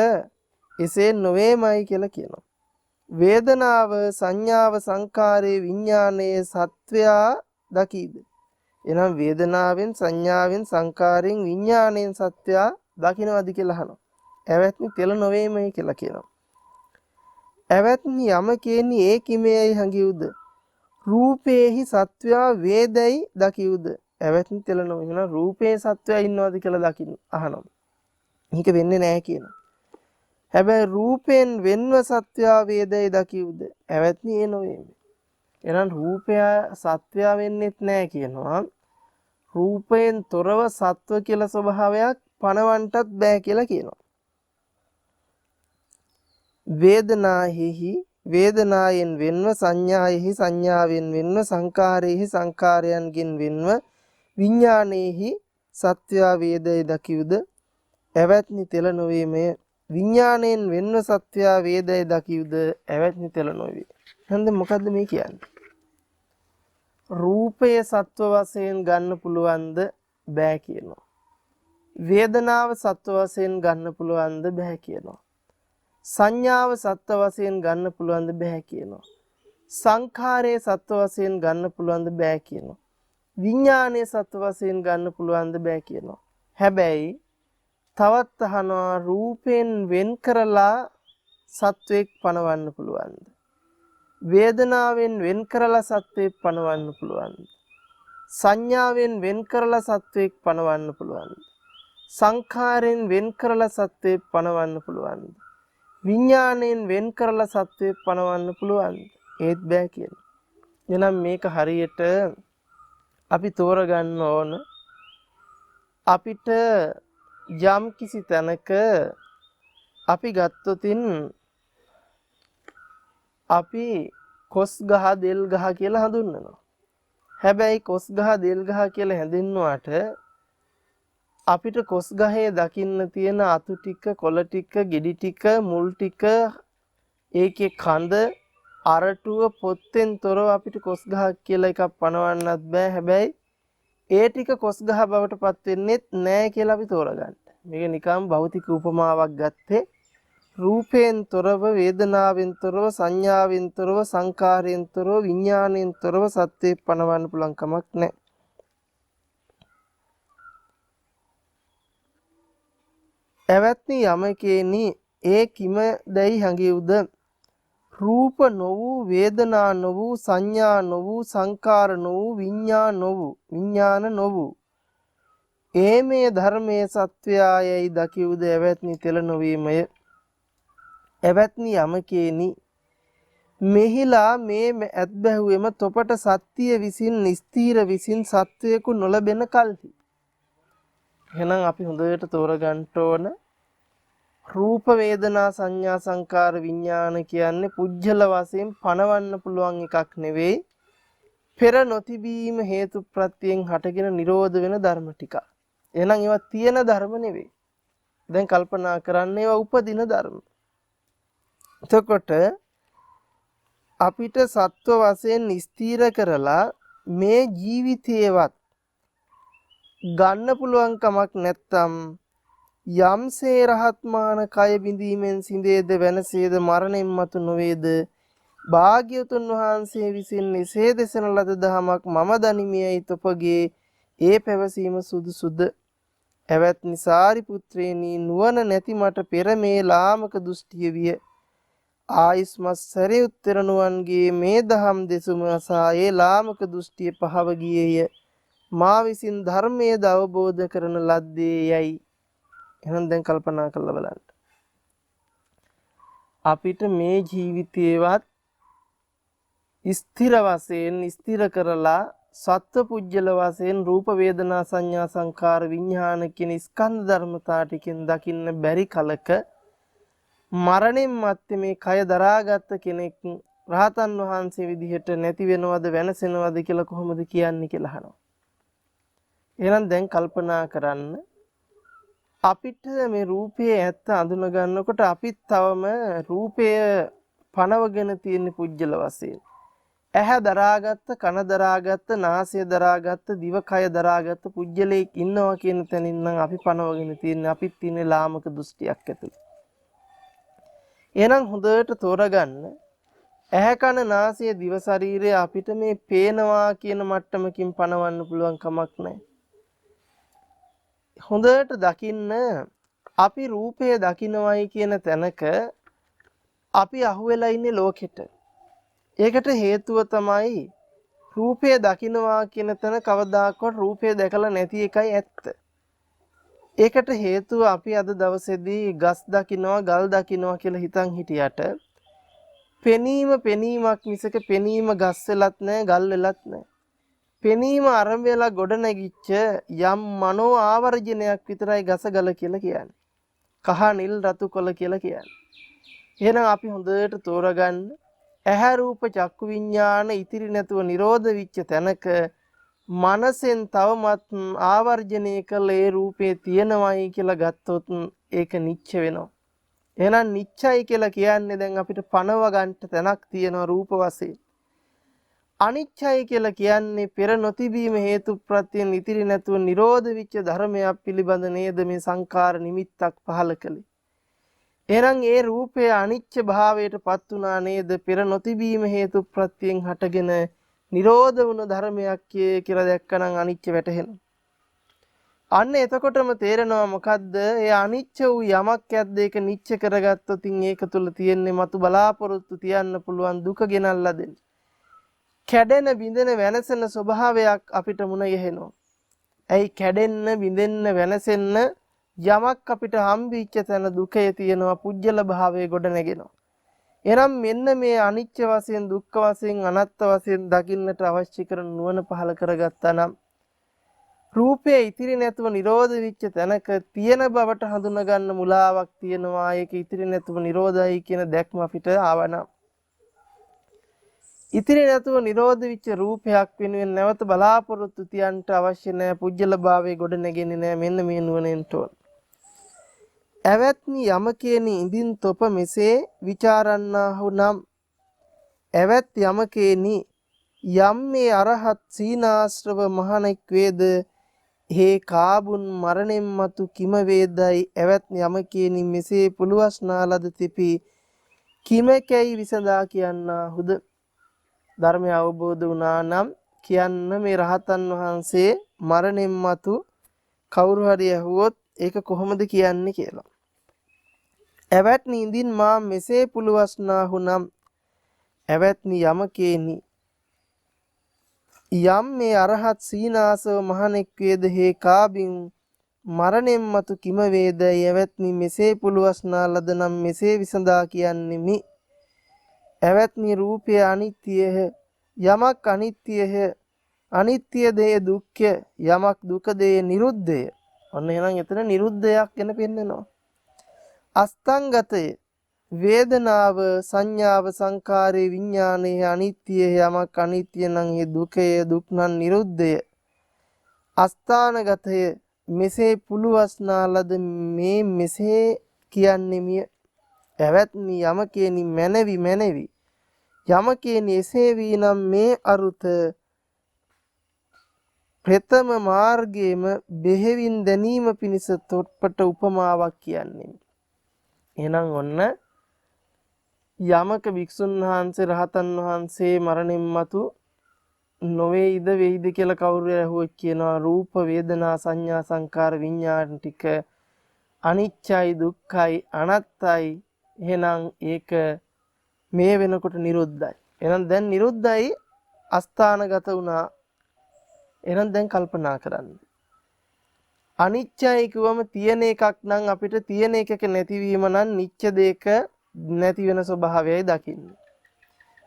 එසේ නොවේමයි කියලා කියනවා. වේදනාව සංඥාව සංකාරේ විඥානයේ සත්වයා දකීද? එහෙනම් වේදනාවෙන් සංඥාවෙන් සංකාරයෙන් විඥාණයෙන් සත්‍යය දකින්නවද කියලා අහනවා. එවත්නි තෙල නොවේමයි කියලා කියනවා. එවත්නි යමකේනි ඒ කිමේයි හඟියුද රූපේහි සත්වයා වේදයි දකියුද? එවත්නි තෙල නොවේ. එහෙනම් රූපේ සත්වයා ඉන්නවද කියලා දකින්න අහනවා. මේක වෙන්නේ නැහැ කියනවා. හැබැයි රූපෙන් වෙන්ව සත්වයා වේදයි දකියුද? එවත්නි ඒ නොවේ. එහෙනම් රූපය සත්වයා වෙන්නේත් නැහැ කියනවා. රූපයෙන් තොරව සත්ව කියලා ස්වභාවයක් පණවන්නටත් බෑ කියලා කියනවා. වේදනාෙහි වේදනායෙන් වෙන්ව සංඥාෙහි සංඥාවෙන් වෙන්ව සංකාරෙහි සංකාරයන්ගෙන් වෙන්ව විඥානයේහි සත්වයා වේදයි දකියුද? එවත්නි තෙල නොවේ මෙය. විඥාණයෙන් වෙන්ව සත්වයා වේදයි දකියුද? එවත්නි තෙල නොවේ. හන්ද මොකද්ද මේ කියන්නේ? රූපය සත්ව වශයෙන් ගන්න පුළුවන්ද? බෑ කියනවා. වේදනාව සත්ව වශයෙන් ගන්න පුළුවන්ද බෑ කියනවා. සංඥාව සත්ව වශයෙන් ගන්න පුළුවන්ද බෑ කියනවා. සංඛාරයේ සත්ව වශයෙන් ගන්න පුළුවන්ද බෑ කියනවා. විඥානයේ සත්ව වශයෙන් ගන්න පුළුවන්ද බෑ කියනවා. හැබැයි තවත් අහනවා රූපයෙන් වෙන් කරලා සත්වෙක් පණවන්න පුළුවන්ද? වේදනාවෙන් වෙන් කරලා සත්වෙක් පණවන්න පුළුවන්ද? සංඥාවෙන් වෙන් කරලා සත්වෙක් පණවන්න පුළුවන්ද? සංඛාරයෙන් වෙන් කරලා සත්වෙක් පණවන්න පුළුවන්ද? විඥාණයෙන් වෙන් කරලා සත්වෙක් පණවන්න පුළුවන්ද? ඒත් බෑ කියලා. එහෙනම් මේක හරියට අපි තෝරගන්න ඕන අපිට යම් කිසි තැනක අපි ගත්තොතින් අපි කොස් ගහ දෙල් ගහ කියලා හඳුන්වනවා. හැබැයි කොස් ගහ දෙල් ගහ කියලා හැඳින්නුවාට අපිට කොස් ගහේ දකින්න තියෙන අතු ටික, කොළ ටික, ගෙඩි ටික, මුල් ටික, ඒකේ කඳ, අරටුව, පොත්තෙන් තොරව අපිට කොස් ගහක් කියලා එකක් පනවන්නත් බෑ. හැබැයි ඒ ටික කොස් ගහ බවට පත් වෙන්නේත් නෑ කියලා අපි තෝරගන්න. මේක නිකම් භෞතික උපමාවක් ගත්තේ. රූපයෙන් තොරව, වේදනාවෙන් තොරව, සංඥාවෙන් තොරව, සංකාරයෙන් තොරව, විඥාණයෙන් තොරව සත්‍යෙ පනවන්න පුළුවන් කමක් නෑ. එවත්නි යමකේනි ඒ කිම දැයි හැඟෙව්ද? රූප නොවූ, වේදනා නොවූ, සංඥා නොවූ, සංකාර නොවූ, විඥාන නොවූ ඒ මේ ධර්මයේ සත්‍යයයි දකිව්ද? එවත්නි තෙල නොවීමය. එවත්නි යමකේනි මෙහිලා මේ ඇත්බැහුවෙම තොපට සත්‍ය විසින් නිස්තීර විසින් සත්වයකු නොලබෙන කල්හි. එහෙනම් අපි හොඳට තෝරගන්න ඕන රූප, වේදනා, සංඥා, සංකාර, විඥාන කියන්නේ පුජ්‍යල වශයෙන් පණවන්න පුළුවන් එකක් නෙවෙයි. පෙර නොතිබීම හේතු ප්‍රත්‍යයෙන් හටගෙන නිරෝධ වෙන ධර්ම ටික. එහෙනම් ඒවා තියෙන ධර්ම නෙවෙයි. දැන් කල්පනා කරන්න ඒවා උපදින ධර්ම. එතකොට අපිට සත්ව වශයෙන් ස්ථීර කරලා මේ ජීවිතේවත් ගන්න පුළුවන් කමක් නැත්තම් යම්සේ රහත්මාන කය බිඳීමෙන් සිඳේද වෙනසේද මරණින් මතු නොවේද? භාග්‍යවතුන් වහන්සේ විසින් එසේ දෙසන ලද දහමක් මම දනිමියයි තොපගේ ඒ පැවසීම සුදුසුද? එවත්නි සාරිපුත්‍රේනි නුවණ නැති මට පෙර මේ ලාමක දෘෂ්ටිය විය. ආයස්මත් සරියුත් තෙරණුවන්ගේ මේ දහම් දෙසුම අසා ඒ ලාමක දෘෂ්ටිය පහව ගියේය. මා විසින් ධර්මයේ අවබෝධ කරන ලද්දේ යයි. එහෙනම් දැන් කල්පනා කරලා බලන්න. අපිට මේ ජීවිතේවත් ස්ථිර වශයෙන් ස්ථිර කරලා සත්ව පුජ්‍යල වශයෙන් රූප, වේදනා, සංඥා, සංකාර, විඥාන කියන ස්කන්ධ ධර්මතා ටිකෙන් දකින්න බැරි කලක මරණින් මත්තේ මේ කය දරාගත් කෙනෙක් රහතන් වහන්සේ විදිහට නැති වෙනවද වෙනසෙනවද කියලා කොහොමද කියන්නේ කියලා අහනවා. එහෙනම් දැන් කල්පනා කරන්න අපිට මේ රූපයේ ඇත්ත අඳුන ගන්නකොට අපිත් තවම රූපය පනවගෙන තියෙන පුජ්‍යල වශයෙන්. ඇහැ දරාගත්ත, කන දරාගත්ත, නාසය දරාගත්ත, දිවකය දරාගත්ත පුජ්‍යලෙක් ඉන්නවා කියන තැනින් නම් අපි පනවගෙන තියෙන්නේ. අපිත් ඉන්නේ ලාමක දෘෂ්ටියක් ඇතුළේ. එහෙනම් හොඳට තෝරගන්න ඇහැ, කන, නාසය, දිව, ශරීරය අපිට මේ පේනවා කියන මට්ටමකින් පනවන්න පුළුවන් කමක් නැහැ. හොඳට දකින්න අපි රූපය දකින්නවයි කියන තැනක අපි අහුවෙලා ඉන්නේ ලෝකෙට. ඒකට හේතුව තමයි රූපය දකින්නවා කියන තැන කවදාකවත් රූපය දැකලා නැති එකයි ඇත්ත. ඒකට හේතුව අපි අද දවසේදී ගස් දකින්නවා, ගල් දකින්නවා කියලා හිතන් හිටියට පෙනීමක් මිසක පෙනීම ගස් වෙලත් නැහැ, ගල් වෙලත් නැහැ. පෙනීම ආරම්භ වෙලා ගොඩ නැගිච්ච යම් මනෝ ආවර්ජනයක් විතරයි ගස ගල කියලා කියන්නේ. කහ, නිල්, රතු, කොළ කියලා කියන්නේ. එහෙනම් අපි හොඳට තෝරගන්න ඇහැ රූප චක්කු විඥාන ඉතිරි නැතුව නිරෝධ විච්ච තැනක මනසෙන් තවමත් ආවර්ජනය කළ ඒ රූපේ තියෙනවයි කියලා ගත්තොත් ඒක නිච්ච වෙනවා. එහෙනම් නිච්චයි කියලා කියන්නේ දැන් අපිට පනව ගන්න තැනක් තියෙනවා රූප වශයෙන්. අනිච්චයි කියලා කියන්නේ පෙර නොතිබීම හේතු ප්‍රත්‍යයෙන් ඉතිරි නැතුව නිරෝධ විච්ච ධර්මයක් පිළිබඳ නේද මේ සංකාර නිමිත්තක් පහල කළේ. එහෙනම් ඒ රූපය අනිච්ච භාවයට පත් වුණා නේද? පෙර නොතිබීම හේතු ප්‍රත්‍යයෙන් හටගෙන නිරෝධ වුණ ධර්මයක් කියලා දැක්කනම් අනිච්ච වැටහෙනවා. අන්න එතකොටම තේරෙනවා මොකද්ද? ඒ අනිච්ච වූ යමක් ඇද්ද ඒක නිච්ච කරගත්තොත් ඒක තුල තියෙන්නේ මතු බලාපොරොත්තු තියන්න පුළුවන් දුක ගෙනල්ලා දෙන්න. කැඩෙන බිඳෙන වෙනසෙන ස්වභාවයක් අපිට මුණ ගැහෙනවා. ඇයි කැඩෙන්න බිඳෙන්න වෙනසෙන්න යමක් අපිට හම්බෙච්ච තැන දුකේ තියෙනවා පුජ්‍යල භාවයේ ගොඩ නැගෙනවා. එනම් මෙන්න මේ අනිච්ච වශයෙන් දුක්ඛ වශයෙන් අනාත්ම වශයෙන් දකින්නට අවශ්‍ය කරන නුවණ පහල කරගත්තා නම් රූපේ ඉතිරි නැතුව නිරෝධ වෙච්ච තැනක තියෙන බවට හඳුනා ගන්න මුලාවක් තියෙනවා. ඒක ඉතිරි නැතුව නිරෝධයි කියන දැක්ම අපිට ආවනම් ඉතිරි නැතුව නිරෝධ වෙච්ච රූපයක් වෙනුවෙන් නැවත බලාපොරොත්තු තියන්නට අවශ්‍ය නැහැ. පුජ්‍යල භාවයේ ගොඩ නැගෙන්නේ නැහැ. මෙන්න මේ නුවණෙන් තෝරන. ඇවැත්නි යමකේනි ඉඳින් තොප මෙසේ ਵਿਚාරන්නාහු නම් ඇවැත් යමකේනි යම් මේ අරහත් සීනාශ්‍රව මහණෙක් වේද හේ කාබුන් මරණෙන් මතු කිම වේදයි ඇවැත් යමකේනි මෙසේ පුලුවස්නා ලද තිපි කිමකැයි විසඳා කියන්නාහුද. ධර්මය අවබෝධ වුණා නම් කියන්න මේ රහතන් වහන්සේ මරණෙන් මතු කවුරු හරි ඇහුවොත් ඒක කොහොමද කියන්නේ කියලා. ඇවැත්නි ඉඳින් මා මෙසේ පුලුවස්නාහු නම් ඇවැත්නි යමකේනි යම් මේ අරහත් සීනාසව මහණෙක් වේද හේ කාබින් මරණෙන් මතු කිම වේදයි ඇවැත්නි මෙසේ පුලුවස්නා ලද නම් මෙසේ විසඳා කියන්නෙමි. ඇවැත්නි රූපය අනිත්‍යය යමක් අනිත්‍යය අනිත්‍ය දේ දුක්ඛය යමක් දුක දේ නිරුද්ධය. ඔන්න එහෙනම් එතන නිරුද්ධයක් ගැන පෙන්නනවා. අස්තංගතය වේදනාව සංඥාව සංකාරේ විඥානයේ අනිත්‍යය යමක් අනිත්‍ය නම් ඒ දුකය දුක් නම් නිරුද්ධය. අස්ථානගතය මෙසේ පුලුවස්නා ලද මේ මෙසේ කියන්නේමිය. ඇවැත්නි යමකේනි මැනවි මැනවි යමකේනි එසේ වී නම් මේ අරුත ප්‍රථම මාර්ගයේම බෙහෙවින් දැනීම පිණිස තොට්පට උපමාවක් කියන්නේ. එහෙනම් ඔන්න යමක භික්ෂුන් වහන්සේ රහතන් වහන්සේ මරණින් මතු නොවේයිද වෙයිද කියලා කවුරු ඇහුවොත් කියනවා රූප වේදනා සංඥා සංකාර විඥාන ටික අනිච්චයි දුක්ඛයි අනාත්තයි. එහෙනම් ඒක මේ වෙනකොට නිරුද්ධයි. එහෙනම් දැන් නිරුද්ධයි අස්ථානගත වුණා. එහෙනම් දැන් කල්පනා කරන්න. අනිච්චයි කිව්වම තියෙන එකක් නම් අපිට තියෙන එකක නැතිවීම නම් නිච්ච දෙක නැති වෙන ස්වභාවයයි දකින්නේ.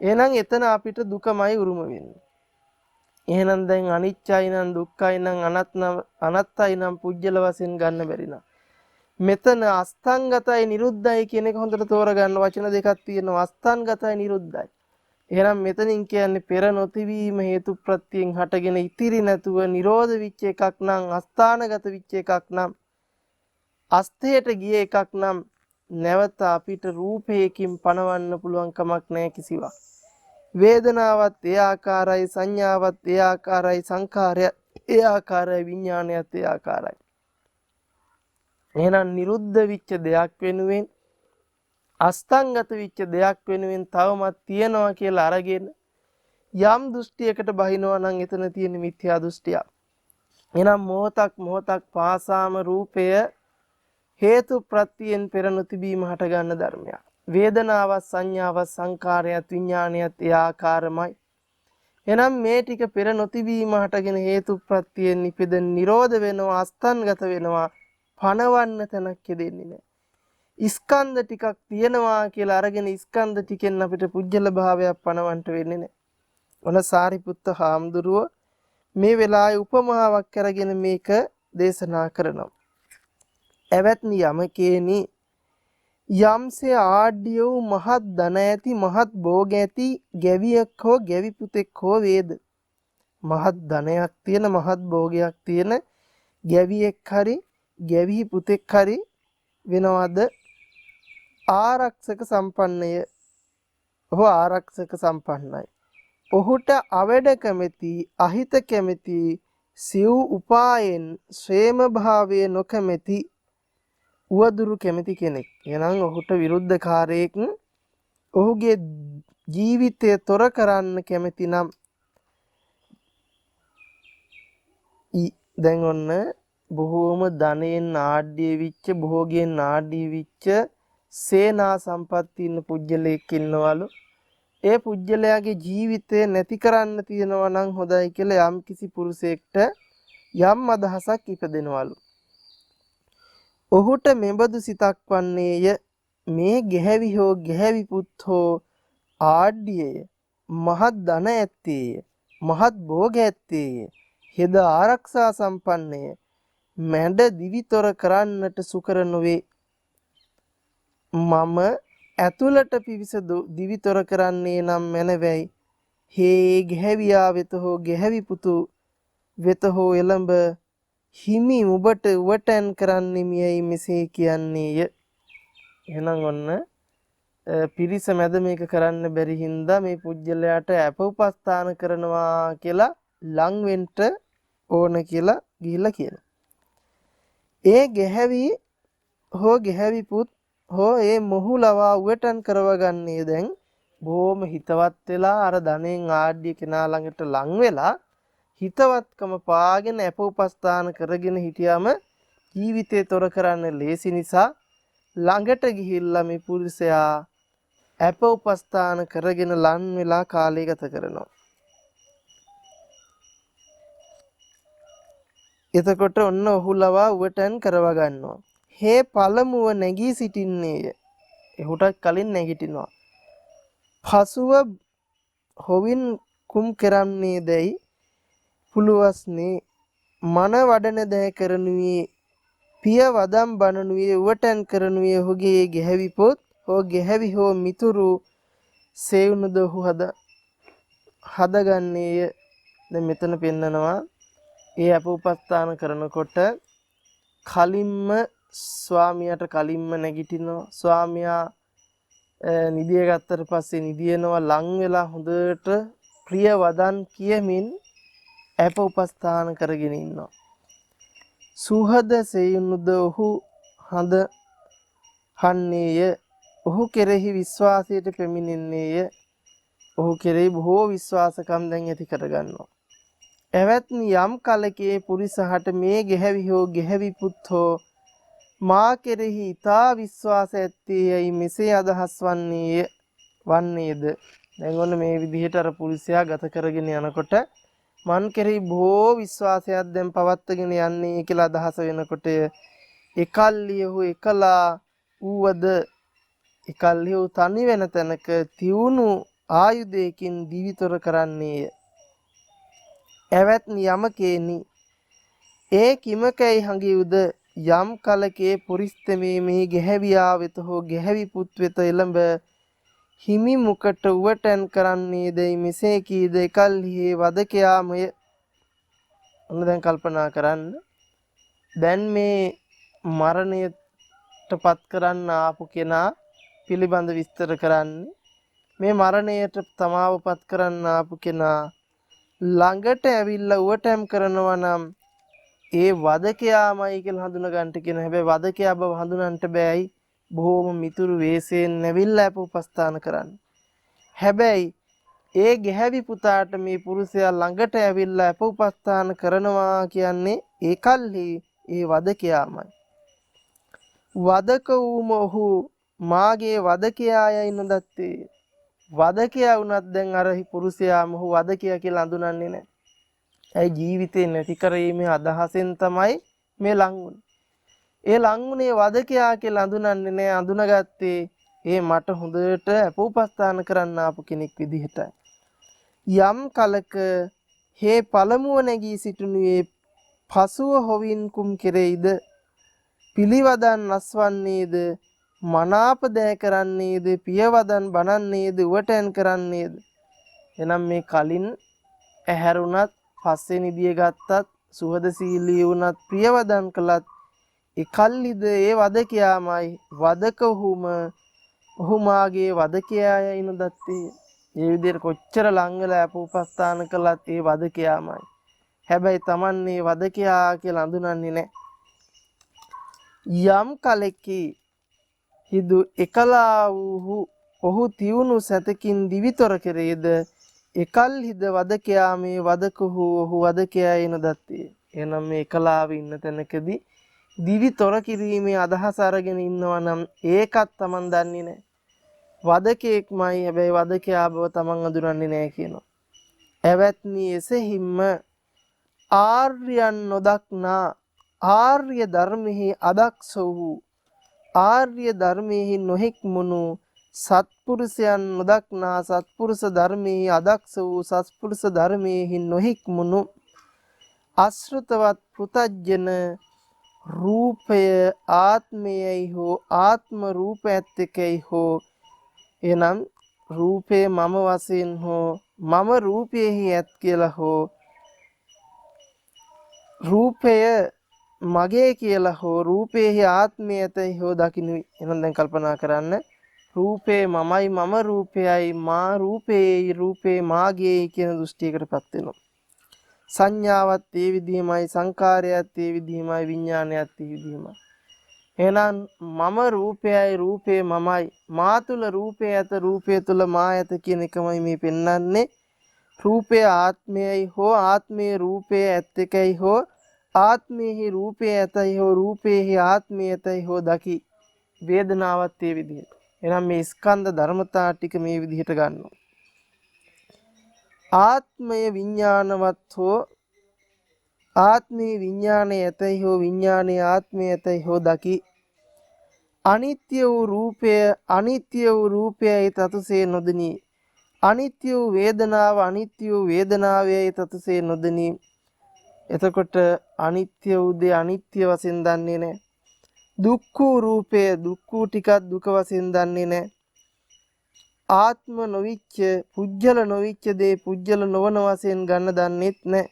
එහෙනම් එතන අපිට දුකමයි උරුම වෙන්නේ. එහෙනම් දැන් අනිච්චයි නම් දුක්ඛයි නම් අනාත්තයි නම් පුජ්‍යල වශයෙන් ගන්න බැරි නම් මෙතන අස්තංගතයි නිරුද්ධයි කියන එක හොඳට තෝරගන්න. වචන දෙකක් තියෙනවා අස්තංගතයි නිරුද්ධයි. එහෙනම් මෙතනින් කියන්නේ පෙර නොතිවීම හේතු ප්‍රත්‍යයෙන් හටගෙන ඉතිරි නැතුව නිරෝධ විච්ච එකක් නම් අස්ථානගත විච්ච එකක් නම් අස්තයට ගිය එකක් නම් නැවත අපිට රූපයකින් පණවන්න පුළුවන් කමක් නැහැ කිසිවක්. වේදනාවත් ඒ ආකාරයි සංඥාවත් ඒ ආකාරයි සංඛාරයත් ඒ ආකාරයි විඥානයත් ඒ ආකාරයි. එහෙනම් නිරුද්ධ විච්ච දෙයක් වෙනුවෙන් අස්තංගත විච්ච දෙයක් වෙනුවෙන් තවමත් තියනවා කියලා අරගෙන යම් දෘෂ්ටියකට බහිනවා නම් එතන තියෙන මිත්‍යා දෘෂ්ටියක්. එහෙනම් මොහොතක් පාසාම රූපය හේතු ප්‍රත්‍යයෙන් පෙර නොතිබීම හට ගන්න ධර්මයක්. වේදනාවත් සංඥාවත් සංකාරයත් විඥානයත් ඒ ආකාරමයි. එහෙනම් මේ ටික පෙර නොතිබීම හටගෙන හේතු ප්‍රත්‍යයෙන් නිපෙද නිරෝධ වෙනවා අස්තංගත වෙනවා. පණවන්න තැනක් දෙන්නේ නැහැ. ස්කන්ධ ටිකක් තියෙනවා කියලා අරගෙන ස්කන්ධ ටිකෙන් අපිට පුජ්‍යල භාවයක් පණවන්න වෙන්නේ නැහැ. ඔන සාරිපුත්ත හාමුදුරුව මේ වෙලාවේ උපමාවක් කරගෙන මේක දේශනා කරනවා. එවත්නි යමකේනි යම්සේ ආඩ්‍ය වූ මහත් ධන ඇති මහත් භෝග ඇති ගැවියෙක් හෝ ගැවි පුතෙක් හෝ වේද. මහත් ධනයක් තියෙන මහත් භෝගයක් තියෙන ගැවියෙක් හරි ගැවි පුතෙක් හරි වෙනවද ආරක්ෂක සම්පන්නය. ඔහු ආරක්ෂක සම්පන්නයි. ඔහුට අවඩ කැමැති අහිත කැමැති සිව් උපායෙන් ශ්‍රේම භාවය නොකැමැති උවදුරු කැමැති කෙනෙක්. එහෙනම් ඔහුට විරුද්ධකාරයෙක් ඔහුගේ ජීවිතය තොර කරන්න කැමැති නම් දැන් ඔන්න බොහෝම ධනයෙන් නාඩ්‍ය විච්ච බොහෝගෙන් නාඩ්‍ය විච්ච සේනා සම්පatti ඉන්න පුජ්‍යලයක් ඉන්නවලු. ඒ පුජ්‍යලයාගේ ජීවිතය නැති කරන්න තියෙනවා නම් හොඳයි කියලා යම් කිසි පුරුෂයෙක්ට යම් අදහසක් ඉපදෙනවලු. ඔහුට මෙබඳු සිතක් වන්නේය මේ ගැහැවි හෝ ගැහැවි පුත් හෝ ආඩ්‍යය මහත් ධන ඇත්තේය මහත් භෝග ඇත්තේය හෙද ආරක්ෂා සම්පන්නය මැඩ දිවිතොර කරන්නට සුකර නොවේ. මම ඇතුළට පිවිස දිවිතොර කරන්නේ නම් මැනවැයි හේ ගැහැවියා වෙත හෝ ගැහැවි පුතු වෙත හෝ එළඹ හිමි උබට උවටැන් කරන්නෙමියයි මෙසේ කියන්නේය. එහෙනම් ඔන්න පිරිස මැද මේක කරන්න බැරි හින්දා මේ පුජ්‍යලයාට අප උපස්ථාන කරනවා කියලා ලං වෙන්න ඕන කියලා ගිහිල්ලා කියනවා. ඒ ගැහැවි හෝ ගැහැවි පුත් හෝ ඒ මොහු ලවා උවටන් කරවගන්නේ දැන් බොහොම හිතවත් වෙලා අර ධනෙන් ආඩ්‍ය කෙනා ළඟට ලං වෙලා හිතවත්කම පාගෙන අප උපස්ථාන කරගෙන හිටියාම ජීවිතේ තොර කරන්න ලේසි නිසා ළඟට ගිහිල්ලා මේ පුරුෂයා අප උපස්ථාන කරගෙන ලං වෙලා කාලය ගත කරනවා. එතකොට ඔන්න ඔහු ලවා උවටන් කරව ගන්නවා. හේ පළමුව නැගී සිටින්නේය. එහුටත් කලින් නැගිටිනවා. පසුව හොවින් කුම් කරන්නේ දැයි පුළුවස්නේ මන වඩන දෑ කරනුවේ පිය වදම් බණනුවේ උවටන් කරනුවේ ඔහුගේ ගැහැවි පොත් හෝ ගැහැවි හෝ මිතුරු සේවුනුද ඔහු හදගන්නේය. දැන් මෙතන පෙන්නනවා ඒ අප උපස්ථාන කරනකොට කලින්ම ස්වාමියාට කලින්ම නැගිටිනවා. ස්වාමියා නිදිය ගත්තට පස්සේ නිදියනවා ලං වෙලා හොඳට ප්‍රිය වදන් කියමින් අප උපස්ථාන කරගෙන ඉන්නවා. සුහද සෙයුනුද ඔහු හඳ හන්නේය. ඔහු කෙරෙහි විශ්වාසයට පැමිණෙන්නේය. ඔහු කෙරෙහි බොහෝ විශ්වාසකම් දැන් ඇති කරගන්නවා. එවත්නි යම් කලකේ පුරිසහට මේ ගැහැවි හෝ ගැහැවි පුත් හෝ මා කෙරෙහි ඊතා විශ්වාස ඇත්තේ යයි මෙසේ අදහස් වන්නේද. දැන් ඔන්න මේ විදිහට අර පුරුෂයා ගත කරගෙන යනකොට මන් කෙරෙහි බොහෝ විශ්වාසයක් දැන් පවත්වාගෙන යන්නේ කියලා අදහස වෙනකොට එකල්ලි ඔහු එකලා ඌවද එකල්ලි ඔහු තනි වෙන තැනක තියුණු ආයුධයකින් දිවිතොර කරන්නේය. එවත්නි යමකේනි ඒ කිමකයි හඟියුද යම් කලකේ පුරිස්තමේ මේ ගැහැවියා වෙත හෝ ගැහැවි පුත් වෙත එළඹ හිමි මුකට උවටන් කරන්නේ දැයි මෙසේ කීද එකල්හි වදකයාමය. ඔන්න දැන් කල්පනා කරන්න. දැන් මේ මරණයට පත් කරන්න ආපු කෙනා පිළිබඳ විස්තර කරන්නේ මේ මරණයට තමාව පත් කරන්න ආපු කෙනා ළඟට ඇවිල්ලා උවටම් කරනවා නම් ඒ වදකයාමයි කියලා හඳුන ගන්නට කියන හැබැයි වදකයා බව හඳුනන්නට බෑයි බොහෝම මිතුරු වේසයෙන් නැවිල්ලා අප උපස්ථාන කරන්න. හැබැයි ඒ ගැහැවි පුතාට මේ පුරුෂයා ළඟට ඇවිල්ලා අප උපස්ථාන කරනවා කියන්නේ ඒකල්හි ඒ වදකයාමයි. වදක වූම ඔහු මාගේ වදකයායයි නොදත්තේ. වදකයා වුණත් දැන් අර පුරුෂයා මොහු වදකයා කියලා හඳුනන්නේ නැහැ. ඒ ජීවිතේ නැති කිරීමේ අදහසෙන් තමයි මේ ලංගුනේ. ඒ ලංගුනේ වදකයා කියලා හඳුනන්නේ නැහැ. හඳුනාගත්තේ ඒ මට හොඳට අප උපස්ථාන කරන්න ආපු කෙනෙක් විදිහට. යම් කලක හේ පළමුව නැගී සිටිනුයේ පසුව හොවින් කුම් කෙරෙයිද පිළිවදන් නස්වන්නේද මනාප දෑ කරන්නේද පියවදන් බණන්නේද උවටැන් කරන්නේද. එනම් මේ කලින් ඇහැරුණත් පස්සේ නිදිය ගත්තත් සුහදශීලී වුණත් ප්‍රියවදන් කළත් එකල්ලිද ඒ වදකයාමයි. වදක ඔහු මාගේ වදකයායයි නොදත්තේ. ඒ විදිහට කොච්චර ලං වෙලා අපෝපස්ථාන කළත් ඒ වදකයාමයි. හැබැයි Taman මේ වදකයා කියලා අඳුනන්නේ නැහැ. යම් කලෙකී හිදු එකලා වූ ඔහු තියුණු සැතකින් දිවිතොර කෙරේද එකල් හිද වදකයා මේ වදකහු ඔහු වදකයා එන දත්තේ. එනම් මේ එකලාව ඉන්න තැනකදී දිවිතොර කිරීමේ අදහස අරගෙන ඉන්නවා නම් ඒකත් Taman දන්නේ නැහැ. වදකෙක්මයි හැබැයි වදකයා බව Taman අඳුරන්නේ නැහැ කියනවා. එවත්නි එසෙහිම්ම ආර්යයන් නොදක්නා ආර්ය ධර්මෙහි අදක්ෂ වූ ආර්ය ධර්මෙහි නොහික්මුණු සත්පුරුෂයන් නොදක්නා සත්පුරුෂ ධර්මෙහි අදක්ෂ වූ සත්පුරුෂ ධර්මෙහි නොහික්මුණු අශෘතවත් පෘතජ්ජන රූපය ආත්මයයි හෝ ආත්ම රූප ඇත්තකයි හෝ එනම් රූපේ මම වශයෙන් හෝ මම රූපයෙහි ඇත් කියලා හෝ රූපය මගේ කියලා හෝ රූපේහි ආත්මය ඇතයි හෝ දකිනුයි. එහෙනම් දැන් කල්පනා කරන්න රූපේ මමයි මම රූපයයි මා රූපේයි රූපේ මාගේයි කියන දෘෂ්ටියකටපත් වෙනවා. සංඥාවත් ඒ විදිහමයි සංකාරයත් ඒ විදිහමයි විඥානයත් ඒ විදිහමයි. එහෙනම් මම රූපයයි රූපේ මමයි මා තුල රූපේ ඇත රූපේ තුල මා ඇත කියන එකමයි මේ පෙන්වන්නේ. රූපය ආත්මයයි හෝ ආත්මයේ රූපය ඇත් එකයි හෝ ආත්මයේහි රූපය ඇතයි හෝ රූපේහි ආත්මය ඇතයි හෝ දකි. වේදනාවත් ඒ විදිහට. එහෙනම් මේ ස්කන්ධ ධර්මතා ටික මේ විදිහට ගන්නවා. ආත්මය විඥානවත් හෝ ආත්මේ විඥානය ඇතයි හෝ විඥානයේ ආත්මය ඇතයි හෝ දකි. අනිත්‍ය වූ රූපය අනිත්‍ය වූ රූපයයි තතුසේ නොදෙනී. අනිත්‍ය වූ වේදනාව අනිත්‍ය වූ වේදනාවයයි තතුසේ නොදෙනී. එතකොට අනිත්‍ය වූ දේ අනිත්‍ය වශයෙන් දන්නේ නැහැ. දුක්ඛ රූපය දුක්ඛ ටිකක් දුක වශයෙන් දන්නේ නැහැ. ආත්ම නොවිච්ච පුජ්‍යල නොවිච්ච දේ පුජ්‍යල නොවන වශයෙන් ගන්න දන්නේත් නැහැ.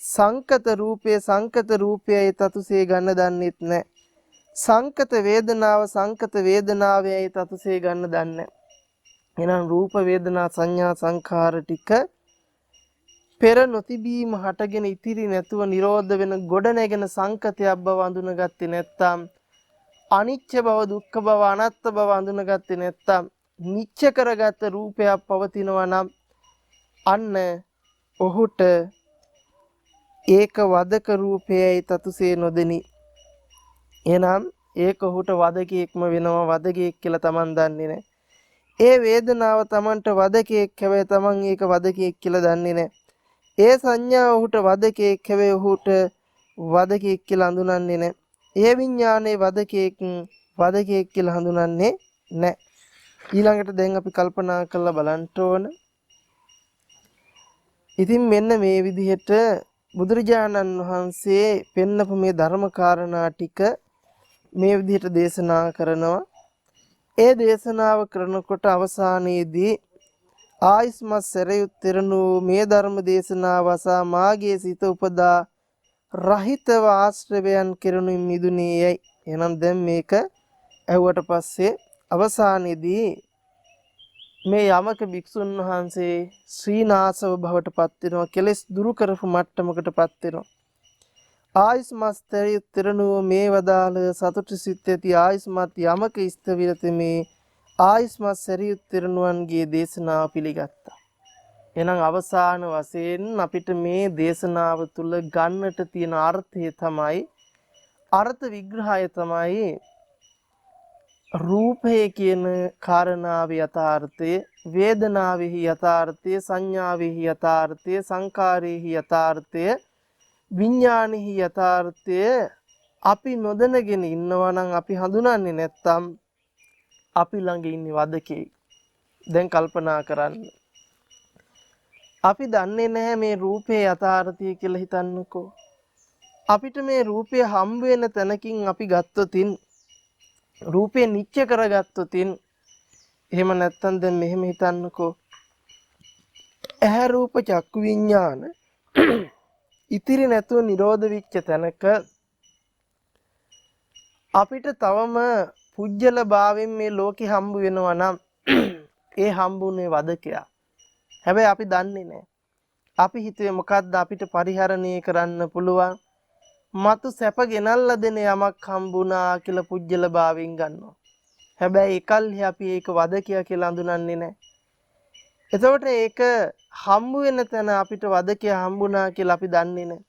සංකත රූපය සංකත රූපයයි තතුසේ ගන්න දන්නේත් නැහැ. සංකත වේදනාව සංකත වේදනාවයයි තතුසේ ගන්න දන්නේ නැහැ. එහෙනම් රූප වේදනා සංඥා සංඛාර ටික පෙර නොතිබීම හටගෙන ඉතිරි නැතුව නිරෝධ වෙන ගොඩ නැගෙන සංකතයක් බව අඳුනගත්තේ නැත්නම් අනිච්ච බව දුක්ඛ බව අනාත්ම බව අඳුනගත්තේ නැත්නම් නිච්ච කරගත් රූපයක් පවතිනවා නම් අන්න ඔහුට ඒක වදක රූපයයි තතුසේ නොදෙනි. එහෙනම් ඒක ඔහුට වදකෙක්ම වෙනවා වදකෙක් කියලා Taman දන්නේ නැහැ. ඒ වේදනාව Tamanට වදකෙක් හැබැයි Taman ඒක වදකෙක් කියලා දන්නේ නැහැ. ඒ සංඥාව ඔහුට වදකෙක් හැබැයි ඔහුට වදකෙක් කියලා හඳුනන්නේ නැහැ. ඒ විඥානයේ වදකෙක් කියලා හඳුනන්නේ නැහැ. ඊළඟට දැන් අපි කල්පනා කරලා බලන්න ඕන. ඉතින් මෙන්න මේ විදිහට බුදුරජාණන් වහන්සේ පෙන්නපු මේ ධර්ම කාරණා ටික මේ විදිහට දේශනා කරනවා. ඒ දේශනාව කරනකොට අවසානයේදී ආයිස්මත් සැරියුත් තෙරණුවෝ මේ ධර්ම දේශනාව අසා මාගේ සිත උපදා රහිතව ආශ්‍රවයන් කෙරෙනුයි මිදුනේයයි. එහෙනම් දැන් මේක ඇහුවට පස්සේ අවසානයේදී මේ යමක භික්ෂුන් වහන්සේ ශ්‍රීනාසව භවට පත් වෙනවා. කෙලෙස් දුරු කරපු මට්ටමකට පත් වෙනවා. ආයිස්මත් සැරියුත් තෙරණුවෝ මේ වදාළ සතුට සිත් ඇති ආයිස්මත් යමක ස්ථවිරත මේ ආයිස්මත් සැරියුත් තෙරණුවන්ගේ දේශනාව පිළිගත්තා. එහෙනම් අවසාන වශයෙන් අපිට මේ දේශනාව තුල ගන්නට තියෙන අර්ථය තමයි අර්ථ විග්‍රහය තමයි රූපය කියන කාරණාවේ යථාර්ථය, වේදනාවේ යථාර්ථය, සංඥාවේ යථාර්ථය, සංකාරයේ යථාර්ථය, විඥානයේ යථාර්ථය අපි නොදැනගෙන ඉන්නවා නම් අපි හඳුනන්නේ නැත්තම් අපි ළඟ ඉන්නේ වදකේ. දැන් කල්පනා කරන්න. අපි දන්නේ නැහැ මේ රූපේ යථාර්ථය කියලා හිතන්නකෝ. අපිට මේ රූපය හම්බ වෙන තැනකින් අපි ගත්තොතින් රූපේ නිච්ච කරගත්තොතින් එහෙම නැත්තම් දැන් මෙහෙම හිතන්නකෝ. ඇහැ රූප චක්කු විඥාන ඉතිරි නැතුව නිරෝධ වෙච්ච තැනක අපිට තවම පුජ්‍යල භාවයෙන් මේ ලෝකෙ හම්බ වෙනවා නම් ඒ හම්බුනේ වදකයා. හැබැයි අපි දන්නේ නැහැ. අපි හිතුවේ මොකද්ද අපිට පරිහරණය කරන්න පුළුවන් මතු සැප ගෙනල්ලා දෙන යමක් හම්බුණා කියලා පුජ්‍යල භාවයෙන් ගන්නවා. හැබැයි එකල්හි අපි ඒක වදකියා කියලා අඳුනන්නේ නැහැ. එතකොට ඒක හම්බ වෙන තැන අපිට වදකියා හම්බුණා කියලා අපි දන්නේ නැහැ.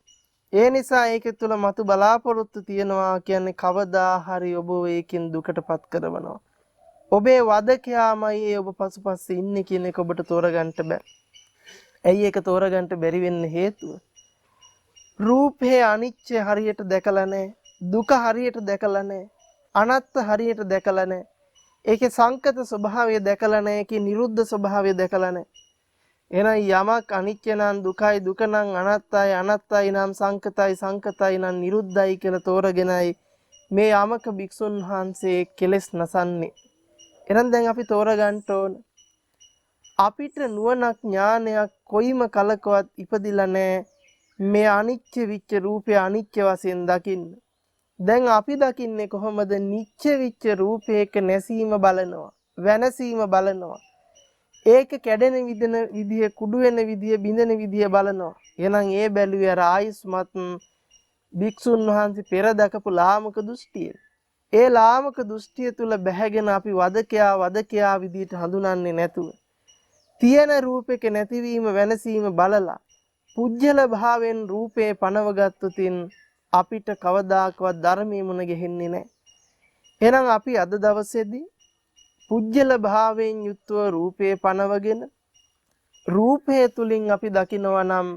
ඒ නිසා ඒක තුළ මතු බලාපොරොත්තු තියනවා කියන්නේ කවදා හරි ඔබ ඒකෙන් දුකටපත් කරනවා. ඔබේ වදකයාමයි ඒ ඔබ පසුපස්සේ ඉන්නේ කියන එක ඔබට තෝරගන්න බෑ. ඇයි ඒක තෝරගන්න බැරි වෙන්න හේතුව? රූපේ අනිත්‍ය හරියට දැකලා නැහැ. දුක හරියට දැකලා නැහැ. අනාත්ම හරියට දැකලා නැහැ. ඒකේ සංකත ස්වභාවය දැකලා නැහැ. ඒකේ නිරුද්ධ ස්වභාවය දැකලා නැහැ. එහෙනම් යමක් අනිත්‍ය නම් දුකයි, දුක නම් අනාත්තයි, අනාත්තයි නම් සංකතයි, සංකතයි නම් නිරුද්ධයි කියලා තෝරගෙනයි මේ යමක භික්ෂුන් වහන්සේ කෙලස් නසන්නේ. එහෙනම් දැන් අපි තෝරගන්න ඕන අපිට නුවණක් ඥානයක් කොයිම කලකවත් ඉපදිලා නැහැ මේ අනිත්‍ය විච්ච රූපය අනිත්‍ය වශයෙන් දකින්න. දැන් අපි දකින්නේ කොහොමද? නිත්‍ය විච්ච රූපයක නැසීම බලනවා, වෙනසීම බලනවා. ඒක කැඩෙන විදිය, කුඩු වෙන විදිය, බිඳෙන විදිය බලනවා. එහෙනම් ඒ බැලුවේ අර ආයස්මත් භික්ෂුන් වහන්සේ පෙර දකපු ලාමක දෘෂ්ටිය. ඒ ලාමක දෘෂ්ටිය තුල බැහැගෙන අපි වදකයා විදියට හඳුනන්නේ නැතුව තියෙන රූපයක නැතිවීම වෙනසීම බලලා පුජ්‍යල භාවයෙන් රූපේ පනවගත්තුතින් අපිට කවදාකවත් ධර්මයේ මුණ ගැහෙන්නේ නැහැ. එහෙනම් අපි අද දවසේදී පුජ්‍යල භාවයෙන් යුක්තව රූපේ පනවගෙන රූපය තුලින් අපි දකිනවා නම්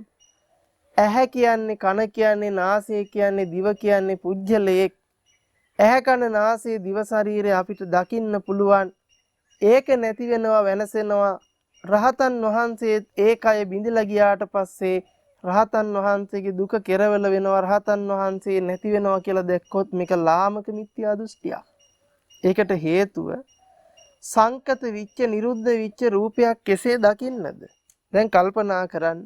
ඇහැ කියන්නේ, කන කියන්නේ, නාසය කියන්නේ, දිව කියන්නේ පුජ්‍යලයක්. ඇහැ කන නාසය දිව ශරීරය අපිට දකින්න පුළුවන්. ඒක නැති වෙනවා, වෙනසෙනවා. රහතන් වහන්සේ ඒකය බිඳලා ගියාට පස්සේ රහතන් වහන්සේගේ දුක කෙරවල වෙනවා, රහතන් වහන්සේ නැති වෙනවා කියලා දැක්කොත් මේක ලාමක මිත්‍යා දෘෂ්ටියක්. ඒකට හේතුව සංකත විච්ච නිරුද්ධ විච්ච රූපයක් කෙසේ දකින්නද? දැන් කල්පනා කරන්න.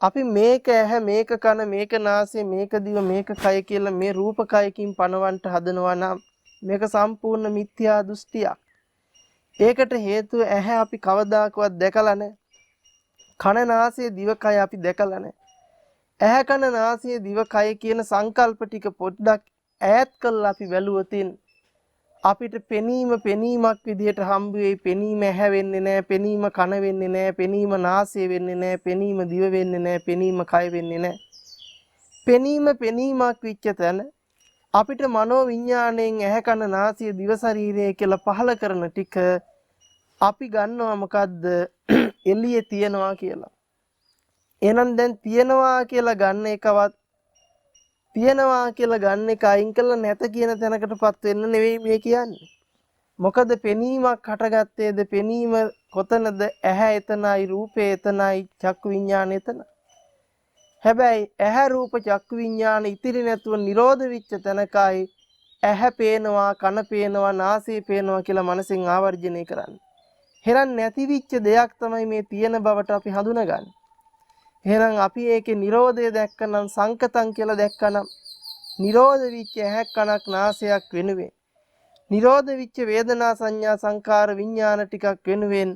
අපි මේක ඇහැ, මේක කන, මේක නාසය, මේක දිව, මේක කය කියලා මේ රූප කයකින් පණවන්න හදනවා නම් මේක සම්පූර්ණ මිත්‍යා දෘෂ්ටියක්. ඒකට හේතුව ඇහැ අපි කවදාකවත් දැකලා නැහැ. කන නාසය දිව කය අපි දැකලා නැහැ. ඇහැ කන නාසය දිව කය කියන සංකල්ප ටික පොඩ්ඩක් ඈත් කරලා අපි බැලුවොතින් අපිට පෙනීමක් විදිහට හම්බ වෙයි. පෙනීම ඇහැ වෙන්නේ නැහැ, පෙනීම කන වෙන්නේ නැහැ, පෙනීම නාසය වෙන්නේ නැහැ, පෙනීම දිව වෙන්නේ නැහැ, පෙනීම කය වෙන්නේ නැහැ. පෙනීමක් විච්ච තැන අපිට මනෝ විඥාණයෙන් ඇහැ කන නාසය දිව ශරීරය කියලා පහල කරන ටික අපි ගන්නවා මොකද්ද? එළියේ තියනවා කියලා. එහෙනම් දැන් තියනවා කියලා ගන්න එකවත් තියනවා කියලා ගන්න එක අයින් කළා නැත කියන තැනකටපත් වෙන්න නෙවෙයි මේ කියන්නේ. මොකද පෙනීමක් හටගත්තේද? පෙනීම කොතනද? ඇහැ එතනයි, රූපේ එතනයි, චක්කු විඥාන එතන. හැබැයි ඇහැ රූප චක්කු විඥාන ඉතිරි නැතුව නිරෝධ විච්ච තැනකයි ඇහැ පේනවා, කන පේනවා, නාසය පේනවා කියලා මනසෙන් ආවර්ජනය කරන්නේ. එහෙනම් නැති විච්ච දෙයක් තමයි මේ තියෙන බවට අපි හඳුනගන්නේ. එහෙනම් අපි ඒකේ නිරෝධය දැක්කනම් සංකතං කියලා දැක්කනම් නිරෝධ විච්ච ඇහැක් කනක් නාසයක් වෙනුවෙන් නිරෝධ විච්ච වේදනා සංඥා සංකාර විඥාන ටිකක් වෙනුවෙන්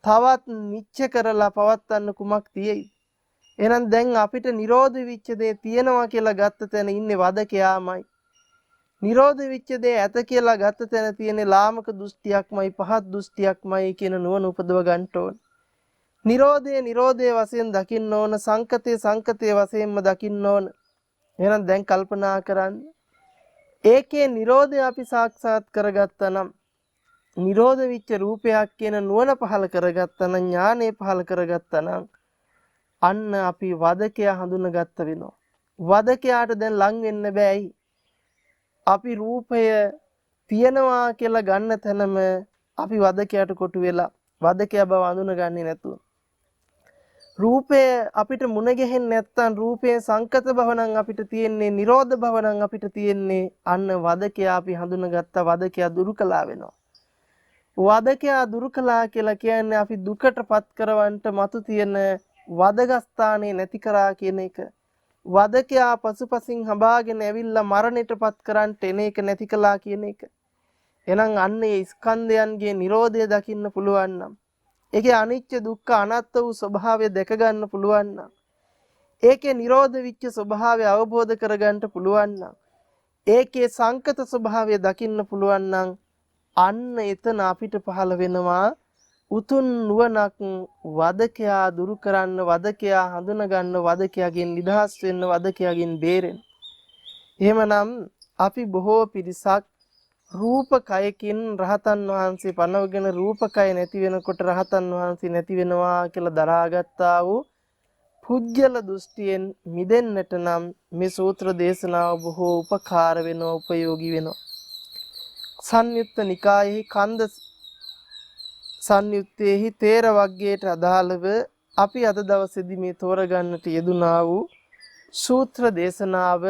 තවත් මිච්ඡ කරලා පවත්වන්න කුමක් තියෙයි? එහෙනම් දැන් අපිට නිරෝධ විච්ච දේ තියෙනවා කියලා ගත්ත තැන ඉන්නේ වදකයාමයි. නිරෝධ විච්ච දේ ඇත කියලා ගත්ත තැන තියෙන ලාමක දෘෂ්ටියක්මයි, පහත් දෘෂ්ටියක්මයි කියන නුවණ උපදව ගන්න ඕන. නිරෝධය වශයෙන් දකින්න ඕන, සංකතය වශයෙන්ම දකින්න ඕන. එහෙනම් දැන් කල්පනා කරන්න. ඒකේ නිරෝධය අපි සාක්ෂාත් කරගත්තා නම්, නිරෝධ විච්ච රූපයක් කියන නුවණ පහල කරගත්තා නම්, ඥානෙ පහල කරගත්තා නම් අන්න අපි වදකයා හඳුනගත්ත වෙනවා. වදකයාට දැන් ලං වෙන්න බෑයි. අපි රූපය තියනවා කියලා ගන්න තැනම අපි වදකයාට කොටු වෙලා වදකයා බව හඳුනගන්නේ නැතුව. රූපය අපිට මුණ ගැහෙන්නේ නැත්නම් රූපයේ සංකත භව නම් අපිට තියෙන්නේ, නිරෝධ භව නම් අපිට තියෙන්නේ. අන්න වදකයා අපි හඳුනගත්ත වදකයා දුරු කළා වෙනවා. වදකයා දුරු කළා කියලා කියන්නේ අපි දුකටපත් කරවන්න මතු තියෙන වදගස්ථානේ නැති කරා කියන එක. වදකයා පසුපසින් හඹාගෙන ඇවිල්ලා මරණයටපත් කරන්න එන එක නැති කළා කියන එක. එහෙනම් අන්න ඒ ස්කන්ධයන්ගේ Nirodha දකින්න පුළුවන් නම්, ඒකේ අනිත්‍ය දුක්ඛ අනාත්ම වූ ස්වභාවය දැක ගන්න පුළුවන් නම්, ඒකේ නිරෝධ විච්ච ස්වභාවය අවබෝධ කරගන්න පුළුවන් නම්, ඒකේ සංකත ස්වභාවය දකින්න පුළුවන් නම්, අන්න එතන අපිට පහළ වෙනවා උතුම් නුවණක්. වදකයා දුරු කරන්න, වදකයා හඳුන ගන්න, වදකයාගෙන් නිදහස් වෙන්න, වදකයාගෙන් බේරෙන්න. එහෙමනම් අපි බොහෝ පිරිසක් රූපකයකින් රහතන් වහන්සේ පනවගෙන රූපකය නැති වෙනකොට රහතන් වහන්සේ නැති වෙනවා කියලා දරාගත්තා වූ පුජ්‍යල දෘෂ්ටියෙන් මිදෙන්නට නම් මේ සූත්‍ර දේශනාව බොහෝ උපකාර වෙනවා, උපයෝගී වෙනවා. සංයුත්ත නිකායෙහි කන්ද සංයුත්තේහි තේර වග්ගයට අදාළව අපි අද දවසේදී මේ තෝරගන්නට යෙදුනා වූ සූත්‍ර දේශනාව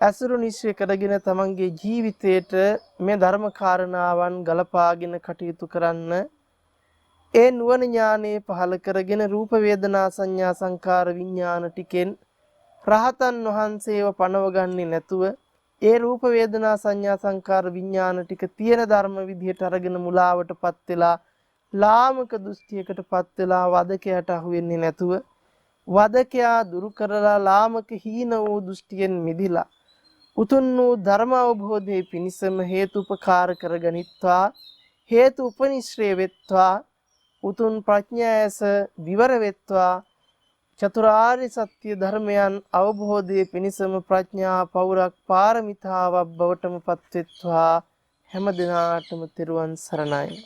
අසුරු නිශ්චය කරගෙන තමන්ගේ ජීවිතයට මේ ධර්ම කාරණාවන් ගලපාගෙන කටයුතු කරන්න, ඒ නුවණ ඥානෙ පහල කරගෙන රූප වේදනා සංඥා සංකාර විඥාන ටිකෙන් රහතන් වහන්සේව පනවගන්නේ නැතුව, ඒ රූප වේදනා සංඥා සංකාර විඥාන ටික තියෙන ධර්ම විදිහට අරගෙන මුලාවටපත් වෙලා ලාමක දෘෂ්ටියකටපත් වෙලා වදකයට අහු වෙන්නේ නැතුව, වදකයා දුරු කරලා ලාමක හීන වූ දෘෂ්ටියෙන් මිදිලා උතුම් වූ ධර්ම අවබෝධයේ පිණිසම හේතුපකාර කරගනිත්වා, හේතු උපනිශ්‍රේ වෙත්වා, උතුම් ප්‍රඥායස විවර වෙත්වා, චතුරාර්ය සත්‍ය ධර්මයන් අවබෝධයේ පිණිසම ප්‍රඥා පෞරක් පාරමිතාවක් බවටම පත් වෙත්වා. හැම දිනාටම තෙරුවන් සරණයි.